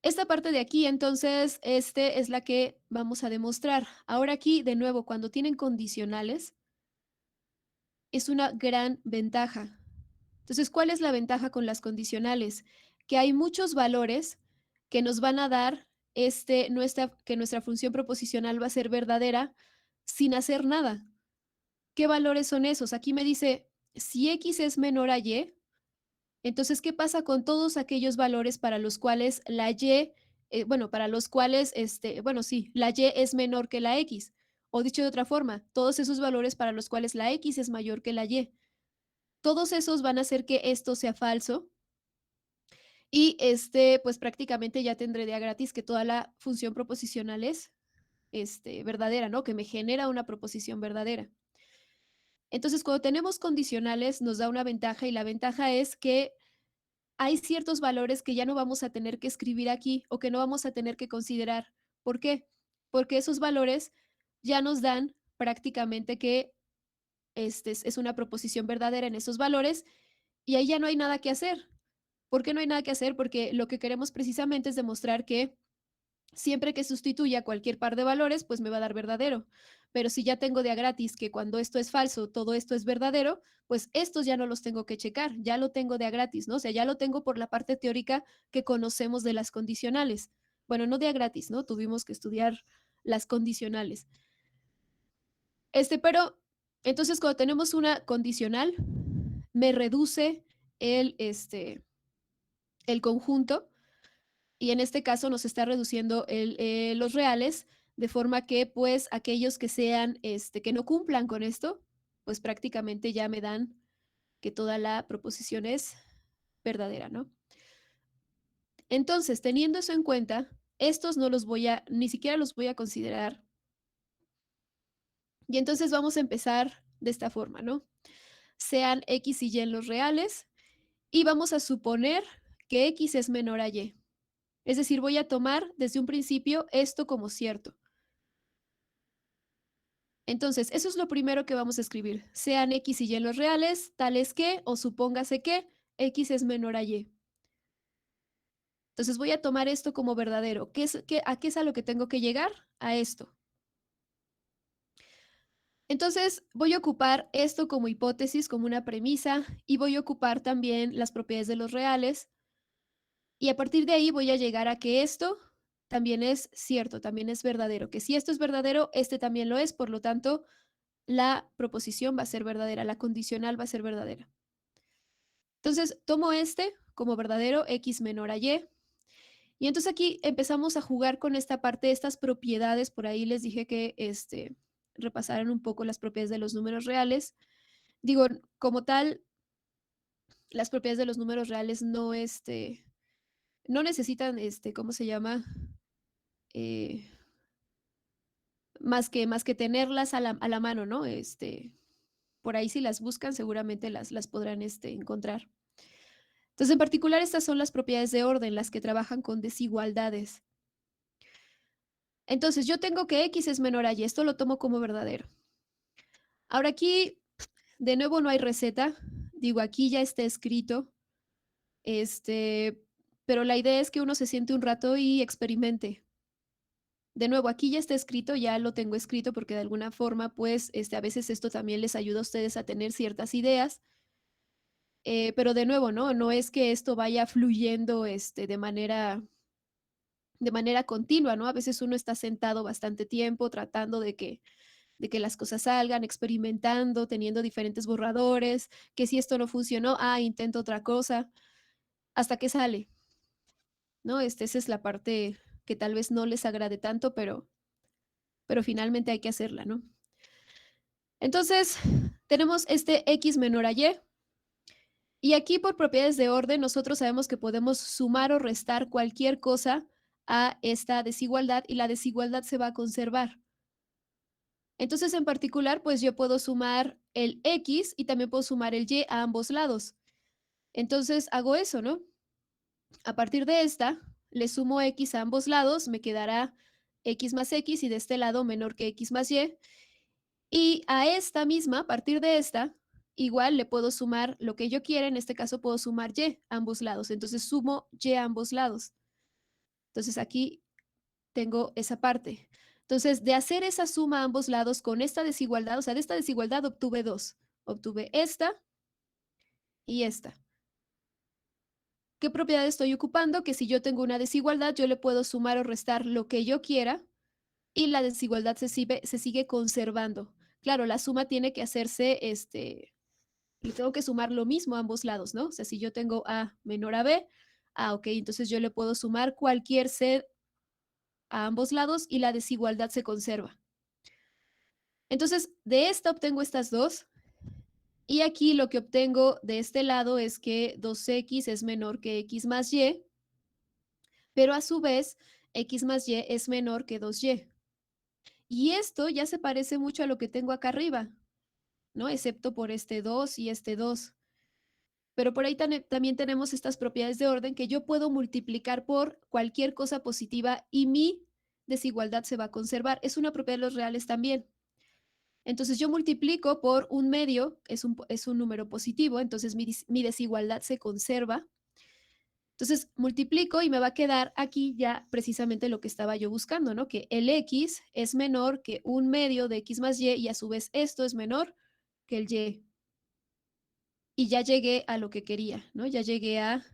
Speaker 1: Esta parte de aquí, entonces, es la que vamos a demostrar. Ahora aquí, de nuevo, cuando tienen condicionales, es una gran ventaja. Entonces, ¿cuál es la ventaja con las condicionales? Que hay muchos valores que nos van a dar que nuestra función proposicional va a ser verdadera sin hacer nada. ¿Qué valores son esos? Aquí me dice, si X es menor a Y, entonces, ¿qué pasa con todos aquellos valores para los cuales la Y, bueno, para los cuales, bueno, sí, la Y es menor que la X? O dicho de otra forma, todos esos valores para los cuales la X es mayor que la Y. Todos esos van a hacer que esto sea falso y pues prácticamente ya tendré de a gratis que toda la función proposicional es verdadera, ¿no? Que me genera una proposición verdadera. Entonces, cuando tenemos condicionales, nos da una ventaja y la ventaja es que hay ciertos valores que ya no vamos a tener que escribir aquí o que no vamos a tener que considerar. ¿Por qué? Porque esos valores ya nos dan prácticamente que es una proposición verdadera en esos valores y ahí ya no hay nada que hacer. ¿Por qué no hay nada que hacer? Porque lo que queremos precisamente es demostrar que siempre que sustituya cualquier par de valores, pues me va a dar verdadero. Pero si ya tengo de a gratis que cuando esto es falso, todo esto es verdadero, pues estos ya no los tengo que checar, ya lo tengo de a gratis, ¿no? O sea, ya lo tengo por la parte teórica que conocemos de las condicionales. Bueno, no de a gratis, ¿no? Tuvimos que estudiar las condicionales. Pero entonces cuando tenemos una condicional, me reduce el conjunto y en este caso nos está reduciendo los reales, de forma que pues aquellos que sean, que no cumplan con esto, pues prácticamente ya me dan que toda la proposición es verdadera, ¿no? Entonces, teniendo eso en cuenta, estos no los voy a, ni siquiera los voy a considerar. Y entonces vamos a empezar de esta forma, ¿no? Sean X y Y en los reales y vamos a suponer que X es menor a Y. Es decir, voy a tomar desde un principio esto como cierto. Entonces, eso es lo primero que vamos a escribir. Sean X y Y en los reales, tales que, o supóngase que, X es menor a Y. Entonces voy a tomar esto como verdadero. ¿A qué es a lo que tengo que llegar? A esto. Entonces voy a ocupar esto como hipótesis, como una premisa, y voy a ocupar también las propiedades de los reales. Y a partir de ahí voy a llegar a que esto también es cierto, también es verdadero. Que si esto es verdadero, este también lo es. Por lo tanto, la proposición va a ser verdadera, la condicional va a ser verdadera. Entonces tomo este como verdadero, X menor a Y. Y entonces aquí empezamos a jugar con esta parte de estas propiedades. Por ahí les dije que repasaran un poco las propiedades de los números reales. Digo, como tal, las propiedades de los números reales no, no necesitan, ¿cómo se llama? Eh, más que tenerlas a la mano, ¿no? Por ahí si las buscan, seguramente las podrán encontrar. Entonces, en particular, estas son las propiedades de orden, las que trabajan con desigualdades. Entonces, yo tengo que X es menor a Y, esto lo tomo como verdadero. Ahora aquí, de nuevo, no hay receta. Digo, aquí ya está escrito, pero la idea es que uno se siente un rato y experimente. De nuevo, aquí ya está escrito, ya lo tengo escrito porque de alguna forma, pues, a veces esto también les ayuda a ustedes a tener ciertas ideas. Pero de nuevo, ¿no? No es que esto vaya fluyendo, de manera continua, ¿no? A veces uno está sentado bastante tiempo tratando de que las cosas salgan, experimentando, teniendo diferentes borradores, que si esto no funcionó, intento otra cosa, hasta que sale, ¿no? Esa es la parte que tal vez no les agrade tanto, pero finalmente hay que hacerla, ¿no? Entonces, tenemos este X menor a Y, y aquí por propiedades de orden, nosotros sabemos que podemos sumar o restar cualquier cosa a esta desigualdad y la desigualdad se va a conservar. Entonces, en particular, pues yo puedo sumar el X y también puedo sumar el Y a ambos lados. Entonces, hago eso, ¿no? A partir de esta, le sumo X a ambos lados, me quedará X más X y de este lado menor que X más Y. Y a esta misma, a partir de esta, igual le puedo sumar lo que yo quiera, en este caso puedo sumar Y a ambos lados. Entonces, sumo Y a ambos lados. Entonces, aquí tengo esa parte. Entonces, de hacer esa suma a ambos lados con esta desigualdad, o sea, de esta desigualdad obtuve dos. Obtuve esta y esta. ¿Qué propiedad estoy ocupando? Que si yo tengo una desigualdad, yo le puedo sumar o restar lo que yo quiera y la desigualdad se sigue conservando. Claro, la suma tiene que hacerse, le tengo que sumar lo mismo a ambos lados, ¿no? O sea, si yo tengo A menor a B, ok, entonces yo le puedo sumar cualquier C a ambos lados y la desigualdad se conserva. Entonces, de esta obtengo estas dos. Y aquí lo que obtengo de este lado es que 2x es menor que x más y, pero a su vez, x más y es menor que 2y. Y esto ya se parece mucho a lo que tengo acá arriba, ¿no? Excepto por este 2 y este 2. Pero por ahí también tenemos estas propiedades de orden que yo puedo multiplicar por cualquier cosa positiva y mi desigualdad se va a conservar. Es una propiedad de los reales también. Entonces yo multiplico por un medio, es un número positivo, entonces mi desigualdad se conserva. Entonces multiplico y me va a quedar aquí ya precisamente lo que estaba yo buscando, ¿no? Que el x es menor que un medio de x más y a su vez esto es menor que el y. Y ya llegué a lo que quería, ¿no? Ya llegué a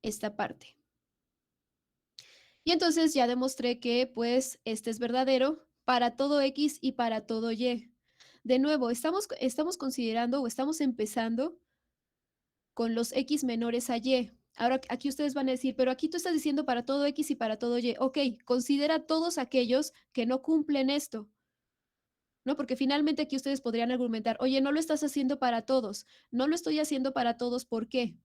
Speaker 1: esta parte. Y entonces ya demostré que pues este es verdadero para todo x y para todo y. De nuevo, estamos considerando o estamos empezando con los x menores a y. Ahora aquí ustedes van a decir, pero aquí tú estás diciendo para todo X y para todo Y. Ok, considera todos aquellos que no cumplen esto, ¿no? Porque finalmente aquí ustedes podrían argumentar, oye, no lo estás haciendo para todos, no lo estoy haciendo para todos, ¿por qué?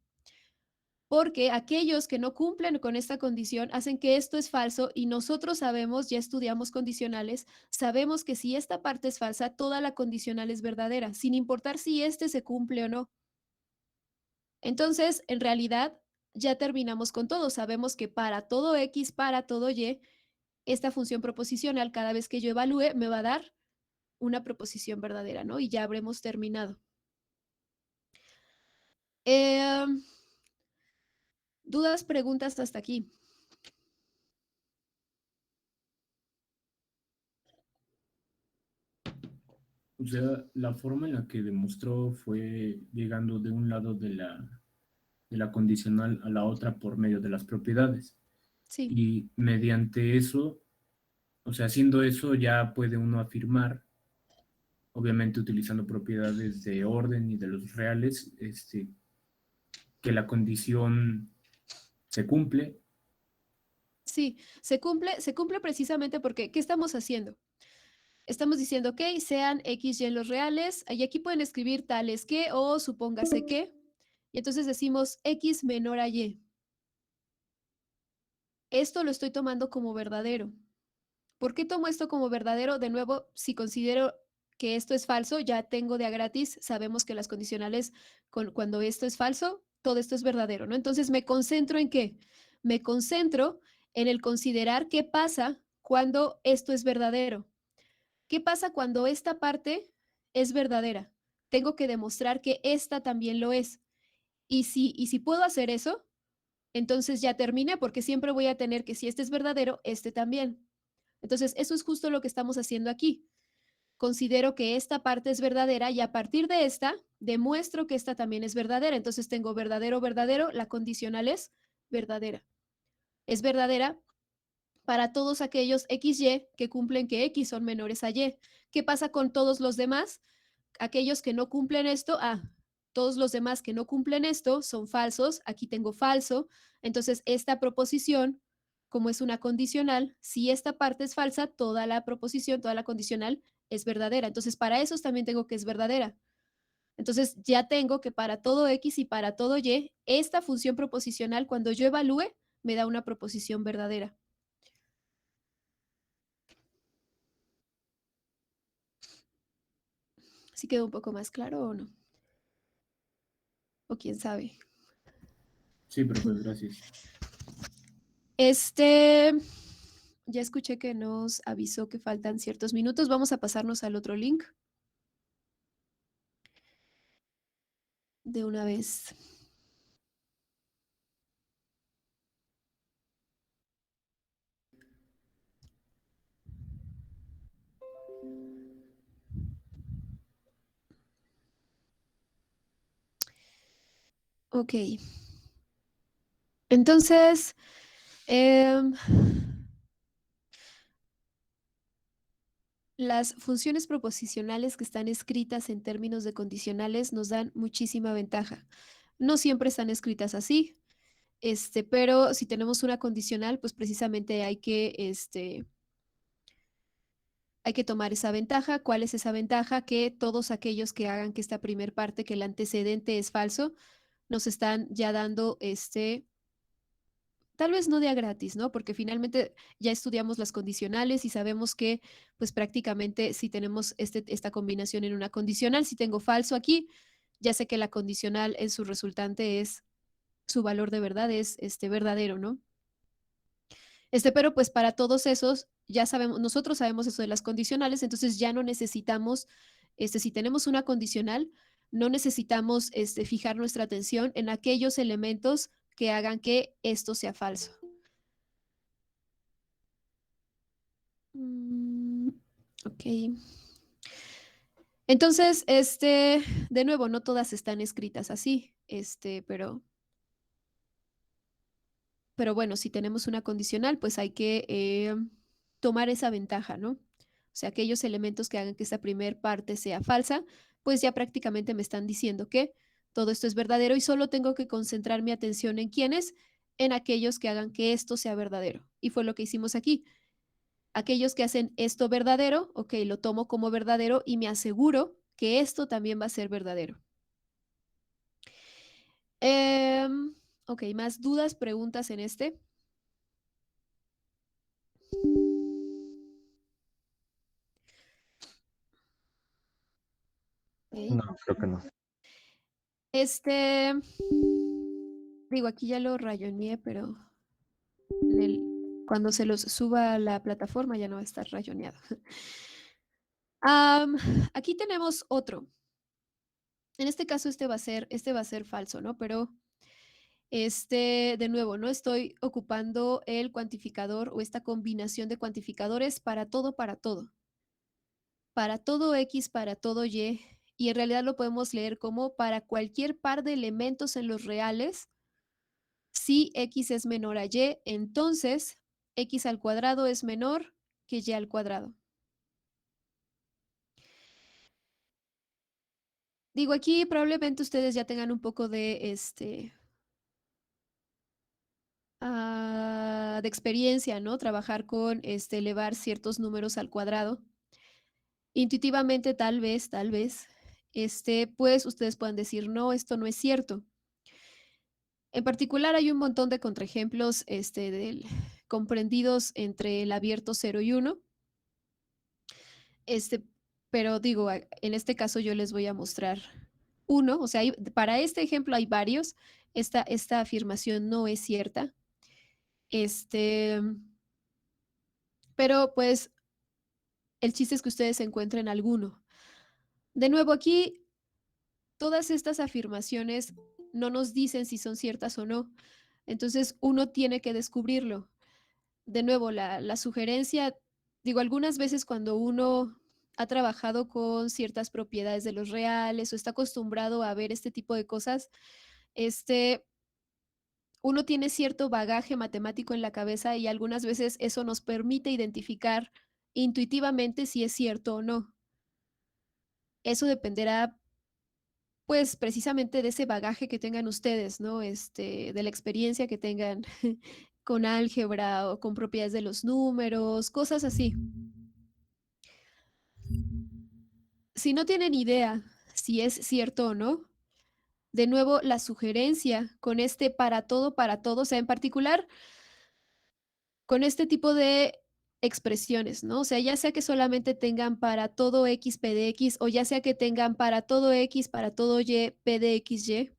Speaker 1: Porque aquellos que no cumplen con esta condición hacen que esto es falso y nosotros sabemos, ya estudiamos condicionales, sabemos que si esta parte es falsa, toda la condicional es verdadera, sin importar si este se cumple o no. Entonces, en realidad, ya terminamos con todo. Sabemos que para todo X, para todo Y, esta función proposicional, cada vez que yo evalúe, me va a dar una proposición verdadera, ¿no? Y ya habremos terminado. Em, ¿Dudas, preguntas hasta aquí?
Speaker 2: O sea, la forma en la que demostró fue llegando de un lado de la condicional a la otra por medio de las propiedades.
Speaker 1: Sí,
Speaker 2: Y mediante eso, o sea, haciendo eso ya puede uno afirmar, obviamente utilizando propiedades de orden y de los reales, que la condición se cumple.
Speaker 1: sí, se cumple precisamente porque, ¿qué estamos haciendo? Estamos diciendo, ok, sean X y en los reales, y aquí pueden escribir tales que o supóngase que, y entonces decimos X menor a Y. Esto lo estoy tomando como verdadero. ¿Por qué tomo esto como verdadero? De nuevo, si considero que esto es falso, ya tengo de a gratis, sabemos que las condicionales, cuando esto es falso, todo esto es verdadero, ¿no? Entonces, ¿me concentro en qué? Me concentro en el considerar qué pasa cuando esto es verdadero. ¿Qué pasa cuando esta parte es verdadera? Tengo que demostrar que esta también lo es. Y si puedo hacer eso, entonces ya terminé, porque siempre voy a tener que si este es verdadero, este también. Entonces, eso es justo lo que estamos haciendo aquí. Considero que esta parte es verdadera y a partir de esta demuestro que esta también es verdadera. Entonces tengo verdadero, verdadero, la condicional es verdadera. Es verdadera para todos aquellos XY que cumplen que X son menores a Y. ¿Qué pasa con todos los demás? Aquellos que no cumplen esto, todos los demás que no cumplen esto son falsos, aquí tengo falso, entonces esta proposición, como es una condicional, si esta parte es falsa, toda la proposición, toda la condicional es verdadera, entonces para esos también tengo que es verdadera. Entonces ya tengo que para todo X y para todo Y, esta función proposicional, cuando yo evalúe, me da una proposición verdadera. ¿Sí quedó un poco más claro o no? O quién sabe.
Speaker 2: Sí, profe, gracias.
Speaker 1: Este, ya escuché que nos avisó que faltan ciertos minutos. Vamos a pasarnos al otro link de una vez. Ok. Entonces, em, las funciones proposicionales que están escritas en términos de condicionales nos dan muchísima ventaja. No siempre están escritas así, pero si tenemos una condicional, pues precisamente hay que tomar esa ventaja. ¿Cuál es esa ventaja? Que todos aquellos que hagan que esta primer parte, que el antecedente es falso, nos están ya dando tal vez no de a gratis, ¿no? Porque finalmente ya estudiamos las condicionales y sabemos que, pues prácticamente si tenemos esta combinación en una condicional, si tengo falso aquí, ya sé que la condicional en su resultante es, su valor de verdad es verdadero, ¿no? Pero pues para todos esos, ya sabemos, nosotros sabemos eso de las condicionales, entonces ya no necesitamos, si tenemos una condicional, no necesitamos fijar nuestra atención en aquellos elementos que hagan que esto sea falso. Mm, ok. Entonces, de nuevo, no todas están escritas así, pero bueno, si tenemos una condicional, pues hay que tomar esa ventaja, ¿no? O sea, aquellos elementos que hagan que esta primer parte sea falsa, pues ya prácticamente me están diciendo que todo esto es verdadero y solo tengo que concentrar mi atención en quiénes, en aquellos que hagan que esto sea verdadero. Y fue lo que hicimos aquí. Aquellos que hacen esto verdadero, ok, lo tomo como verdadero y me aseguro que esto también va a ser verdadero. Em, ok, más dudas, preguntas en este. Ok.
Speaker 3: No, creo que no.
Speaker 1: Este, digo, aquí ya lo rayoneé, pero en cuando se los suba a la plataforma ya no va a estar rayoneado. Am, aquí tenemos otro. En este caso, este va a ser falso, ¿no? Pero de nuevo, no estoy ocupando el cuantificador o esta combinación de cuantificadores para todo, para todo X, para todo Y, y en realidad lo podemos leer como para cualquier par de elementos en los reales, si X es menor a Y, entonces X al cuadrado es menor que Y al cuadrado. Digo, aquí probablemente ustedes ya tengan un poco de, de experiencia, ¿no? Trabajar con, elevar ciertos números al cuadrado. Intuitivamente, tal vez, pues ustedes puedan decir, no, esto no es cierto. En particular, hay un montón de contraejemplos, comprendidos entre el abierto 0 y 1. Este, pero digo, en este caso yo les voy a mostrar uno, o sea, para este ejemplo hay varios. Esta afirmación no es cierta. Este, pero pues el chiste es que ustedes encuentren alguno. De nuevo, aquí todas estas afirmaciones no nos dicen si son ciertas o no. Entonces uno tiene que descubrirlo. De nuevo, la sugerencia, digo, algunas veces cuando uno ha trabajado con ciertas propiedades de los reales o está acostumbrado a ver este tipo de cosas, este, uno tiene cierto bagaje matemático en la cabeza y algunas veces eso nos permite identificar intuitivamente si es cierto o no. Eso dependerá, pues, precisamente de ese bagaje que tengan ustedes, ¿no? De la experiencia que tengan con álgebra o con propiedades de los números, cosas así. Si no tienen idea si es cierto o no, de nuevo, la sugerencia con este para todo, o sea, en particular con este tipo de expresiones, ¿no? O sea, ya sea que solamente tengan para todo X, P de X, o ya sea que tengan para todo X, para todo Y, P de XY,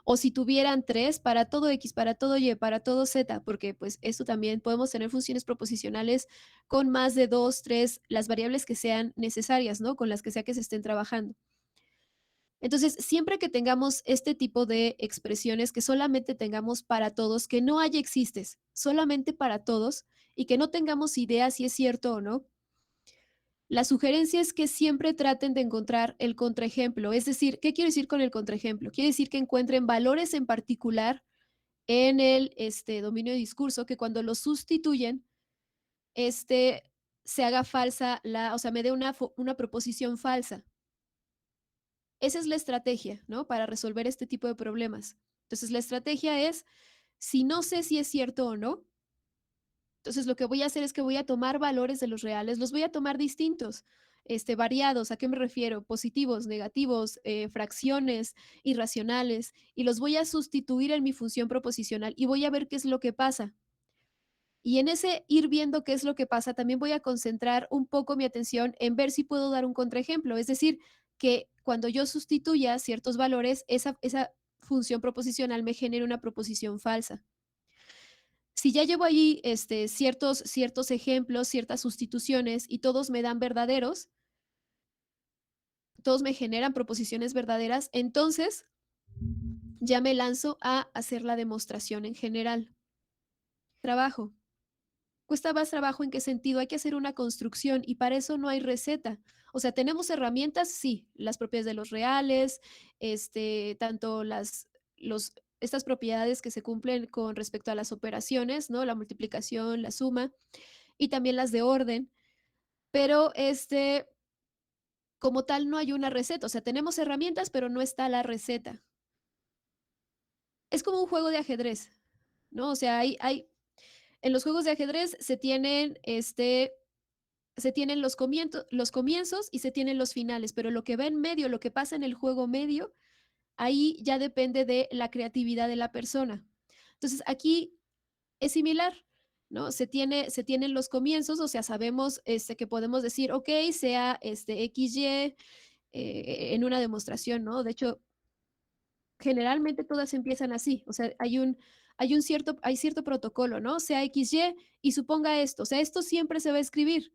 Speaker 1: o si tuvieran tres, para todo X, para todo Y, para todo Z, porque pues esto también podemos tener funciones proposicionales con más de dos, tres, las variables que sean necesarias, ¿no? Con las que sea que se estén trabajando. Entonces, siempre que tengamos este tipo de expresiones, que solamente tengamos para todos, que no haya existes, solamente para todos, y que no tengamos idea si es cierto o no, la sugerencia es que siempre traten de encontrar el contraejemplo. Es decir, ¿qué quiero decir con el contraejemplo? Quiere decir que encuentren valores en particular en el dominio de discurso que cuando los sustituyen, este, se haga falsa o sea, me dé una proposición falsa. Esa es la estrategia, ¿no? Para resolver este tipo de problemas. Entonces, la estrategia es, si no sé si es cierto o no, entonces lo que voy a hacer es que voy a tomar valores de los reales, los voy a tomar distintos, variados. ¿A qué me refiero? Positivos, negativos, fracciones, irracionales, y los voy a sustituir en mi función proposicional y voy a ver qué es lo que pasa. Y en ese ir viendo qué es lo que pasa, también voy a concentrar un poco mi atención en ver si puedo dar un contraejemplo. Es decir, que cuando yo sustituya ciertos valores, esa función proposicional me genere una proposición falsa. Si ya llevo allí ciertos ejemplos, ciertas sustituciones y todos me dan verdaderos, todos me generan proposiciones verdaderas, entonces ya me lanzo a hacer la demostración en general. Trabajo. Cuesta más trabajo en qué sentido, hay que hacer una construcción y para eso no hay receta. O sea, tenemos herramientas, sí, las propiedades de los reales, tanto estas propiedades que se cumplen con respecto a las operaciones, ¿no? La multiplicación, la suma y también las de orden, pero como tal no hay una receta, o sea, tenemos herramientas, pero no está la receta. Es como un juego de ajedrez, ¿no? O sea, en los juegos de ajedrez se tienen los comienzos y se tienen los finales, pero lo que va en medio, lo que pasa en el juego medio, ahí ya depende de la creatividad de la persona. Entonces, aquí es similar, ¿no? Se tienen los comienzos, o sea, sabemos, que podemos decir, okey, sea, XY, en una demostración, ¿no? De hecho, generalmente todas empiezan así, o sea, hay cierto protocolo, ¿no? Sea XY y suponga esto, o sea, esto siempre se va a escribir.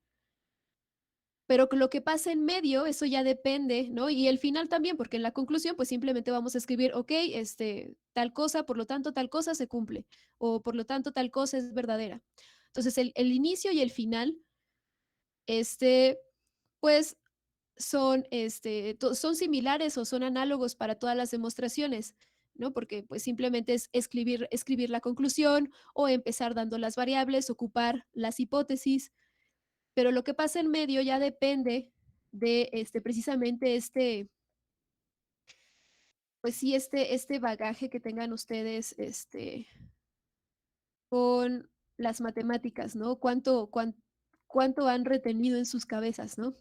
Speaker 1: Pero lo que pasa en medio, eso ya depende, ¿no? Y el final también, porque en la conclusión, pues simplemente vamos a escribir, okey, tal cosa, por lo tanto, tal cosa se cumple, o por lo tanto, tal cosa es verdadera. Entonces, el inicio y el final, este, pues, son similares o son análogos para todas las demostraciones, ¿no? Porque, pues, simplemente es escribir la conclusión o empezar dando las variables, ocupar las hipótesis. Pero lo que pasa en medio ya depende de, precisamente pues sí, este bagaje que tengan ustedes, con las matemáticas, ¿no? Cuánto han retenido en sus cabezas, ¿no?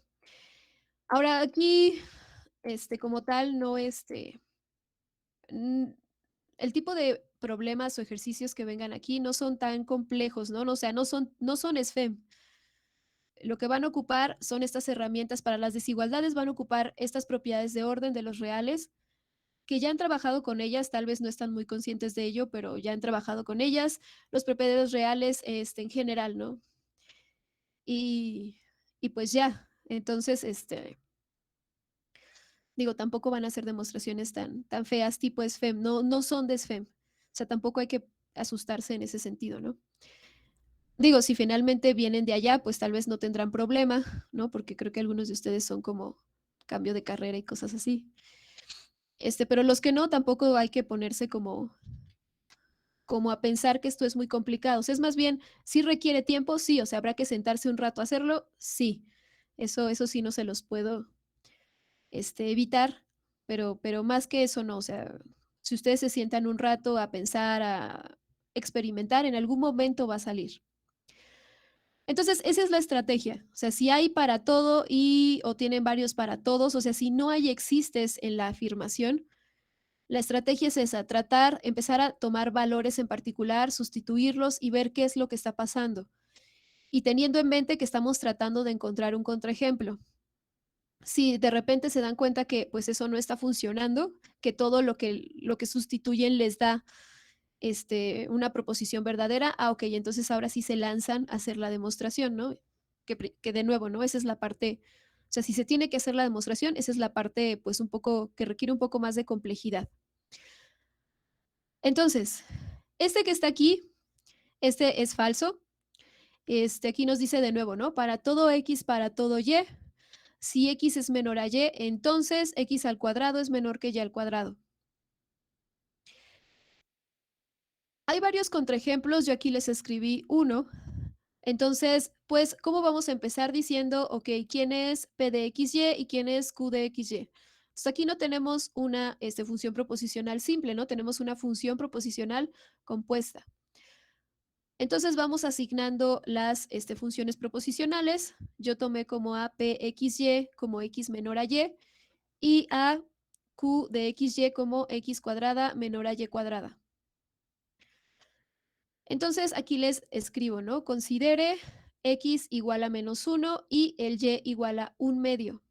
Speaker 1: Ahora aquí, como tal, no, mm, el tipo de problemas o ejercicios que vengan aquí no son tan complejos, ¿no? O sea, no son SFEM. Lo que van a ocupar son estas herramientas para las desigualdades, van a ocupar estas propiedades de orden de los reales, que ya han trabajado con ellas, tal vez no están muy conscientes de ello, pero ya han trabajado con ellas, los propiedades reales, en general, ¿no? Y y pues ya. Entonces, digo, tampoco van a ser demostraciones tan feas tipo SFEM, no son de SFEM. O sea, tampoco hay que asustarse en ese sentido, ¿no? Digo, si finalmente vienen de allá, pues tal vez no tendrán problema, ¿no? Porque creo que algunos de ustedes son como cambio de carrera y cosas así. Pero los que no, tampoco hay que ponerse como a pensar que esto es muy complicado. O sea, es más bien, ¿sí requiere tiempo? Sí, o sea, ¿habrá que sentarse un rato a hacerlo? Sí. Eso sí no se los puedo, evitar, pero más que eso no, o sea, si ustedes se sientan un rato a pensar, a experimentar, en algún momento va a salir. Entonces, esa es la estrategia. O sea, si hay para todo o tienen varios para todos, o sea, si no hay existes en la afirmación, la estrategia es esa, empezar a tomar valores en particular, sustituirlos y ver qué es lo que está pasando. Y teniendo en mente que estamos tratando de encontrar un contraejemplo. Si de repente se dan cuenta que pues eso no está funcionando, que todo lo que sustituyen les da una proposición verdadera, ok, entonces ahora sí se lanzan a hacer la demostración, ¿no? Que de nuevo, ¿no? Esa es la parte, o sea, si se tiene que hacer la demostración, esa es la parte pues un poco que requiere un poco más de complejidad. Entonces, que está aquí, este es falso. Aquí nos dice de nuevo, ¿no? Para todo X, para todo Y, si X es menor a Y, entonces X al cuadrado es menor que Y al cuadrado. Hay varios contraejemplos, yo aquí les escribí uno. Entonces, pues, ¿cómo vamos a empezar diciendo, ok, quién es P de XY y quién es Q de XY? Entonces, aquí no tenemos una función proposicional simple, ¿no? Tenemos una función proposicional compuesta. Entonces, vamos asignando las funciones proposicionales. Yo tomé como a PXY como X menor a y a Q de XY como X cuadrada menor a Y cuadrada. Entonces, aquí les escribo, ¿no? Considere X igual a -1 y el Y igual a 1/2.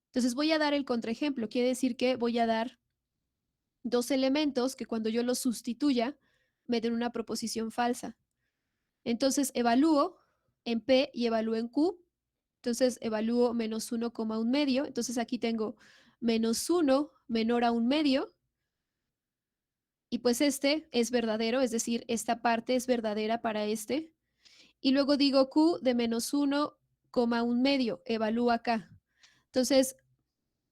Speaker 1: Entonces, voy a dar el contraejemplo. Quiere decir que voy a dar dos elementos que cuando yo los sustituya me den una proposición falsa. Entonces, evalúo en P y evalúo en Q. Entonces, evalúo -1, 1/2. Entonces, aquí tengo -1 menor a 1/2. Y pues este es verdadero, es decir, esta parte es verdadera para este. Y luego digo Q de -1, 1/2, evalúo acá. Entonces,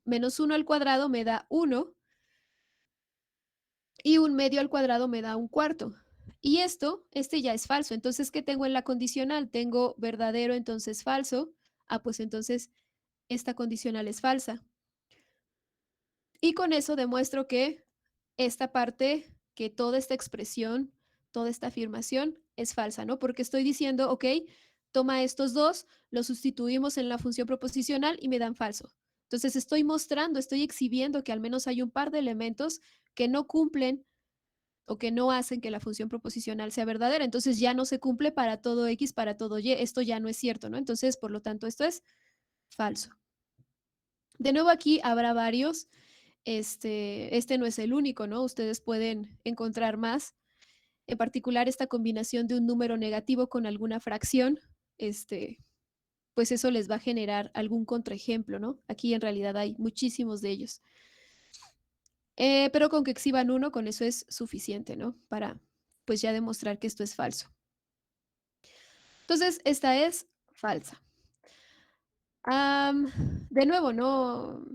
Speaker 1: -1 al cuadrado me da 1 y 1/2 al cuadrado me da 1/4. Y este ya es falso. Entonces, ¿qué tengo en la condicional? Tengo verdadero, entonces falso. Ah, pues entonces esta condicional es falsa. Y con eso demuestro que esta parte, que toda esta expresión, toda esta afirmación es falsa, ¿no? Porque estoy diciendo, ok, toma estos dos, los sustituimos en la función proposicional y me dan falso. Entonces estoy mostrando, estoy exhibiendo que al menos hay un par de elementos que no cumplen o que no hacen que la función proposicional sea verdadera. Entonces ya no se cumple para todo X, para todo Y. Esto ya no es cierto, ¿no? Entonces, por lo tanto, esto es falso. De nuevo aquí habrá varios. Este no es el único, ¿no? Ustedes pueden encontrar más. En particular, esta combinación de un número negativo con alguna fracción, pues eso les va a generar algún contraejemplo, ¿no? Aquí en realidad hay muchísimos de ellos. Pero con que exhiban uno, con eso es suficiente, ¿no? Para, pues ya demostrar que esto es falso. Entonces, esta es falsa. De nuevo, no,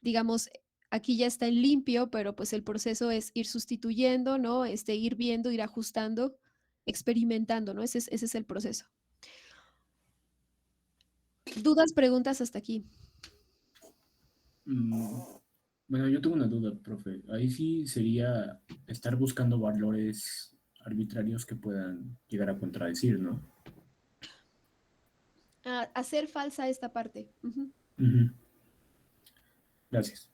Speaker 1: digamos, aquí ya está en limpio, pero pues el proceso es ir sustituyendo, ¿no? Ir viendo, ir ajustando, experimentando, ¿no? Ese es el proceso. ¿Dudas, preguntas hasta aquí?
Speaker 2: Bueno, yo tengo una duda, profe. Ahí sí sería estar buscando valores arbitrarios que puedan llegar a contradecir, ¿no?
Speaker 1: Hacer falsa esta parte. Ujú.
Speaker 2: Ujú. Gracias.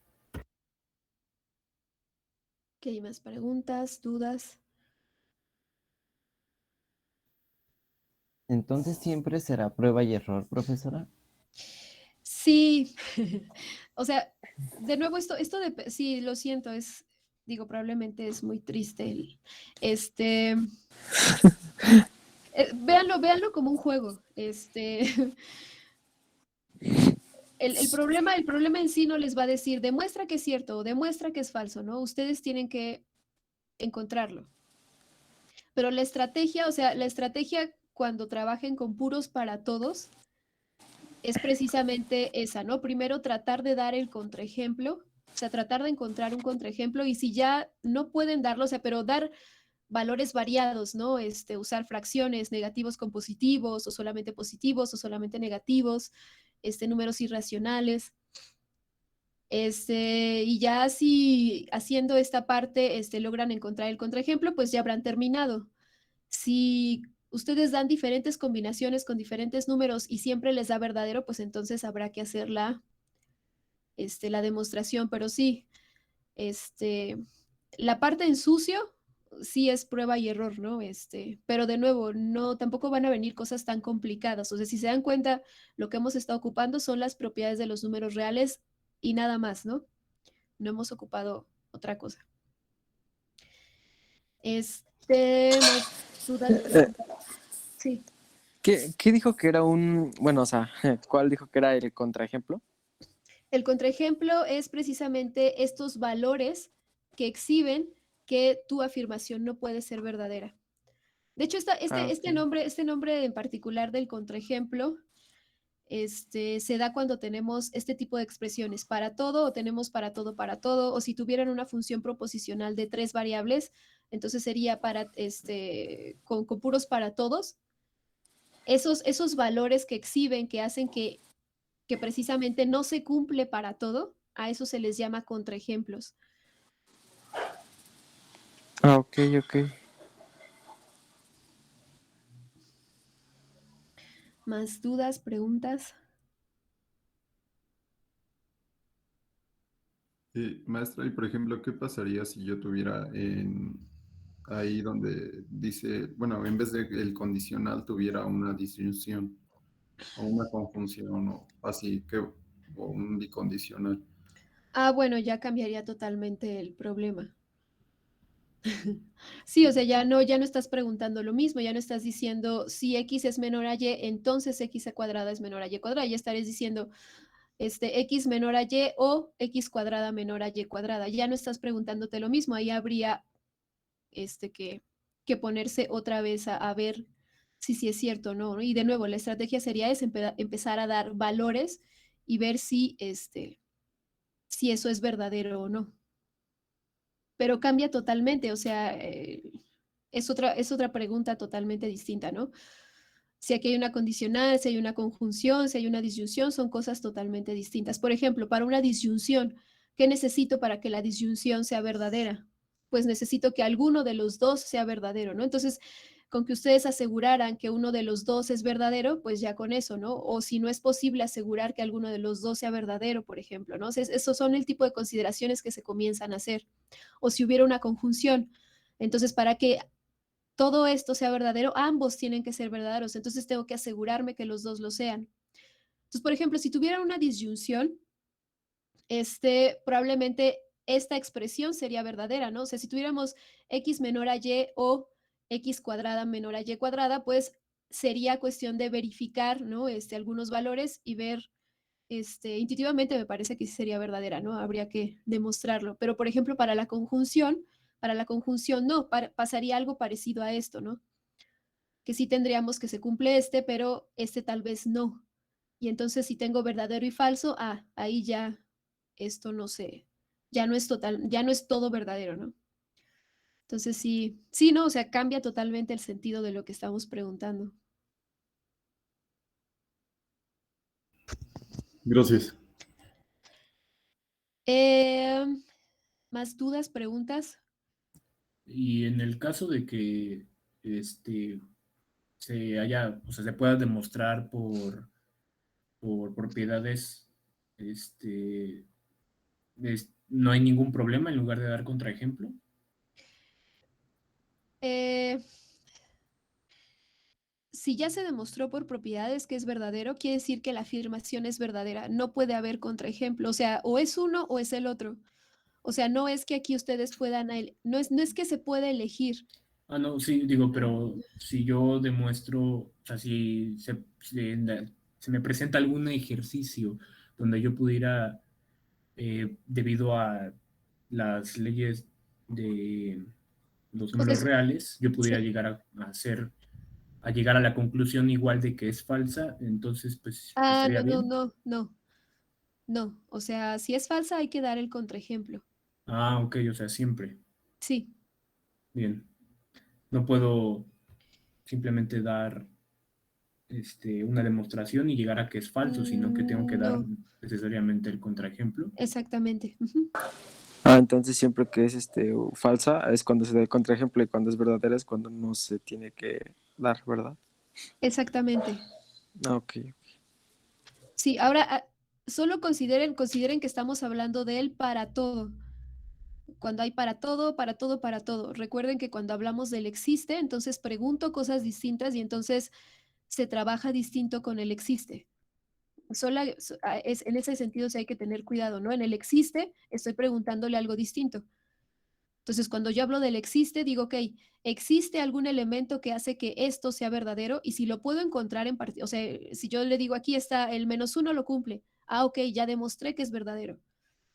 Speaker 1: ¿Qué hay más preguntas, dudas?
Speaker 3: Entonces siempre será prueba y error, profesora.
Speaker 1: Sí, o sea, de nuevo sí, lo siento, digo, probablemente es muy triste véanlo como un juego, el problema en sí no les va a decir, demuestra que es cierto o demuestra que es falso, ¿no? Ustedes tienen que encontrarlo. Pero la estrategia, o sea, la estrategia cuando trabajen con puros para todos es precisamente esa, ¿no? Primero tratar de dar el contraejemplo, o sea, tratar de encontrar un contraejemplo y si ya no pueden darlo, o sea, pero dar valores variados, ¿no? Usar fracciones, negativos con positivos o solamente negativos, números irracionales. Y ya si haciendo esta parte logran encontrar el contraejemplo, pues ya habrán terminado. Si ustedes dan diferentes combinaciones con diferentes números y siempre les da verdadero, pues entonces habrá que hacer la demostración. Pero sí, la parte en sucio sí es prueba y error, ¿no? Pero de nuevo, no, tampoco van a venir cosas tan complicadas. O sea, si se dan cuenta, lo que hemos estado ocupando son las propiedades de los números reales y nada más, ¿no? No hemos ocupado otra cosa. Más dudas, preguntas. Sí.
Speaker 3: ¿Qué dijo que era bueno, o sea, cuál dijo que era el contraejemplo?
Speaker 1: El contraejemplo es precisamente estos valores que exhiben que tu afirmación no puede ser verdadera. De hecho,
Speaker 3: Ok.
Speaker 1: este nombre en particular del contraejemplo se da cuando tenemos este tipo de expresiones para todo o tenemos para todo, o si tuvieran una función proposicional de 3 variables, entonces sería con puros para todos. Esos valores que exhiben, que hacen que precisamente no se cumple para todo, a eso se les llama contraejemplos.
Speaker 3: Ah, ok, ok.
Speaker 1: ¿Más dudas, preguntas?
Speaker 4: Maestra, y por ejemplo, ¿qué pasaría si yo tuviera ahí donde dice, bueno, en vez de el condicional tuviera una disyunción o una conjunción o así, o un bicondicional?
Speaker 1: Bueno, ya cambiaría totalmente el problema. Sí, o sea, ya no estás preguntando lo mismo, ya no estás diciendo si x es menor a y, entonces x cuadrada es menor a y cuadrada, ya estarías diciendo x menor a y o x cuadrada menor a y cuadrada, ya no estás preguntándote lo mismo, ahí habría que ponerse otra vez a ver si sí es cierto o no, ¿no? Y de nuevo, la estrategia sería empezar a dar valores y ver si eso es verdadero o no. Pero cambia totalmente, o sea, es otra pregunta totalmente distinta, ¿no? Si aquí hay una condicional, si hay una conjunción, si hay una disyunción, son cosas totalmente distintas. Por ejemplo, para una disyunción, ¿Qué necesito para que la disyunción sea verdadera? Pues necesito que alguno de los dos sea verdadero, ¿no? Entonces, con que ustedes aseguraran que uno de los dos es verdadero, pues ya con eso, ¿no? O si no es posible asegurar que alguno de los dos sea verdadero, por ejemplo, ¿no? O sea, esos son el tipo de consideraciones que se comienzan a hacer. O si hubiera una conjunción. Entonces, para que todo esto sea verdadero, ambos tienen que ser verdaderos. Entonces, tengo que asegurarme que los dos lo sean. Entonces, por ejemplo, si tuviera una disyunción, probablemente esta expresión sería verdadera, ¿no? O sea, si tuviéramos x menor a y o x cuadrada menor a y cuadrada, pues sería cuestión de verificar, ¿no? Algunos valores y ver, intuitivamente me parece que sí sería verdadera, ¿no? Habría que demostrarlo. Pero, por ejemplo, para la conjunción no, pasaría algo parecido a esto, ¿no? Que sí tendríamos que se cumple pero tal vez no. Y entonces si tengo verdadero y falso, ahí ya esto no sé, ya no es total, ya no es todo verdadero, ¿no? Entonces sí, sí, no, o sea, cambia totalmente el sentido de lo que estamos preguntando.
Speaker 4: Gracias.
Speaker 1: ¿Más dudas, preguntas?
Speaker 2: Y en el caso de que o sea, se pueda demostrar por propiedades, no hay ningún problema en lugar de dar contraejemplo.
Speaker 1: Eh, si ya se demostró por propiedades que es verdadero, quiere decir que la afirmación es verdadera. No puede haber contraejemplo. O sea, o es uno o es el otro. O sea, no es que aquí ustedes puedan, no es que se pueda elegir.
Speaker 2: Ah, no, sí, digo, pero si yo demuestro, o sea, se me presenta algún ejercicio donde yo pudiera, debido a las leyes de los
Speaker 1: O sea,
Speaker 2: números reales, yo pudiera
Speaker 1: sí.
Speaker 2: llegar a llegar a la conclusión igual de que es falsa, entonces pues estaría
Speaker 1: No, no,
Speaker 2: bien.
Speaker 1: no, no, no. O sea, si es falsa hay que dar el contraejemplo.
Speaker 2: Ah, ok, o sea, siempre.
Speaker 1: Sí.
Speaker 2: Bien. No puedo simplemente dar una demostración y llegar a que es falso, sino que tengo que dar
Speaker 1: No,
Speaker 2: necesariamente el contraejemplo.
Speaker 1: exactamente. Ujú.
Speaker 3: Entonces siempre que es falsa es cuando se da el contraejemplo y cuando es verdadera es cuando no se tiene que dar, ¿verdad?
Speaker 1: Exactamente.
Speaker 3: Ok.
Speaker 1: Sí, ahora solo consideren que estamos hablando de él para todo. Cuando hay para todo, para todo, para todo. Recuerden que cuando hablamos del existe, entonces pregunto cosas distintas y entonces se trabaja distinto con el existe. En ese sentido sí hay que tener cuidado, ¿no? En el existe estoy preguntándole algo distinto. Entonces, cuando yo hablo del existe, digo, ok, ¿existe algún elemento que hace que esto sea verdadero? Y si lo puedo encontrar o sea, si yo le digo aquí está el -1 lo cumple. Ok, ya demostré que es verdadero.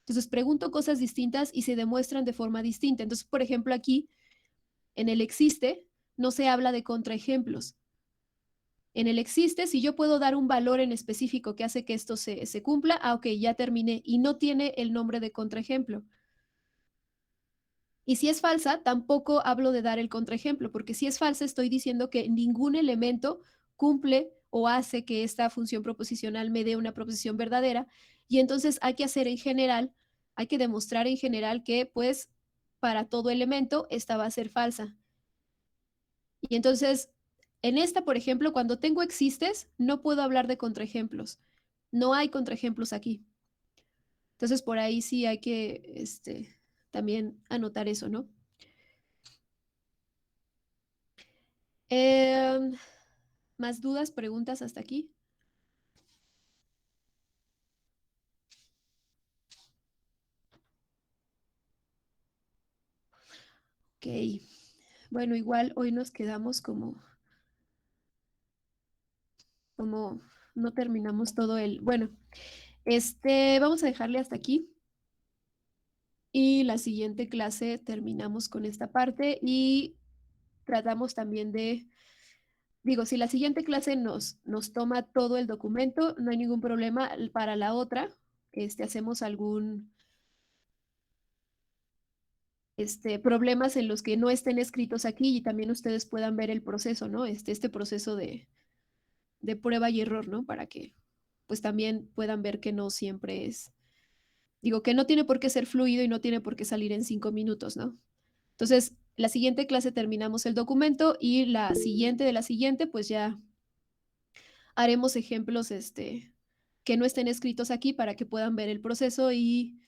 Speaker 1: Entonces, pregunto cosas distintas y se demuestran de forma distinta. Entonces, por ejemplo, aquí en el existe no se habla de contraejemplos. En el existe, si yo puedo dar un valor en específico que hace que esto se cumpla, ok, ya terminé y no tiene el nombre de contraejemplo. Y si es falsa, tampoco hablo de dar el contraejemplo, porque si es falsa, estoy diciendo que ningún elemento cumple o hace que esta función proposicional me dé una proposición verdadera. Y entonces hay que hacer en general, hay que demostrar en general que, pues, para todo elemento, esta va a ser falsa. Y entonces, en esta, por ejemplo, cuando tengo existes, no puedo hablar de contraejemplos. No hay contraejemplos aquí. Entonces, por ahí sí hay que también anotar eso, ¿no? Em, ¿Más dudas, preguntas hasta aquí? Ok. Bueno, igual hoy nos quedamos como no terminamos todo el. Bueno, vamos a dejarle hasta aquí. Y la siguiente clase terminamos con esta parte y tratamos también digo, si la siguiente clase nos toma todo el documento, no hay ningún problema. Para la otra, hacemos problemas en los que no estén escritos aquí y también ustedes puedan ver el proceso, ¿no? Este proceso de prueba y error, ¿no? Para que pues también puedan ver que no siempre es Digo que no tiene por qué ser fluido y no tiene por qué salir en 5 minutos, ¿no? Entonces, la siguiente clase terminamos el documento y la siguiente de la siguiente, pues ya haremos ejemplos que no estén escritos aquí para que puedan ver el proceso y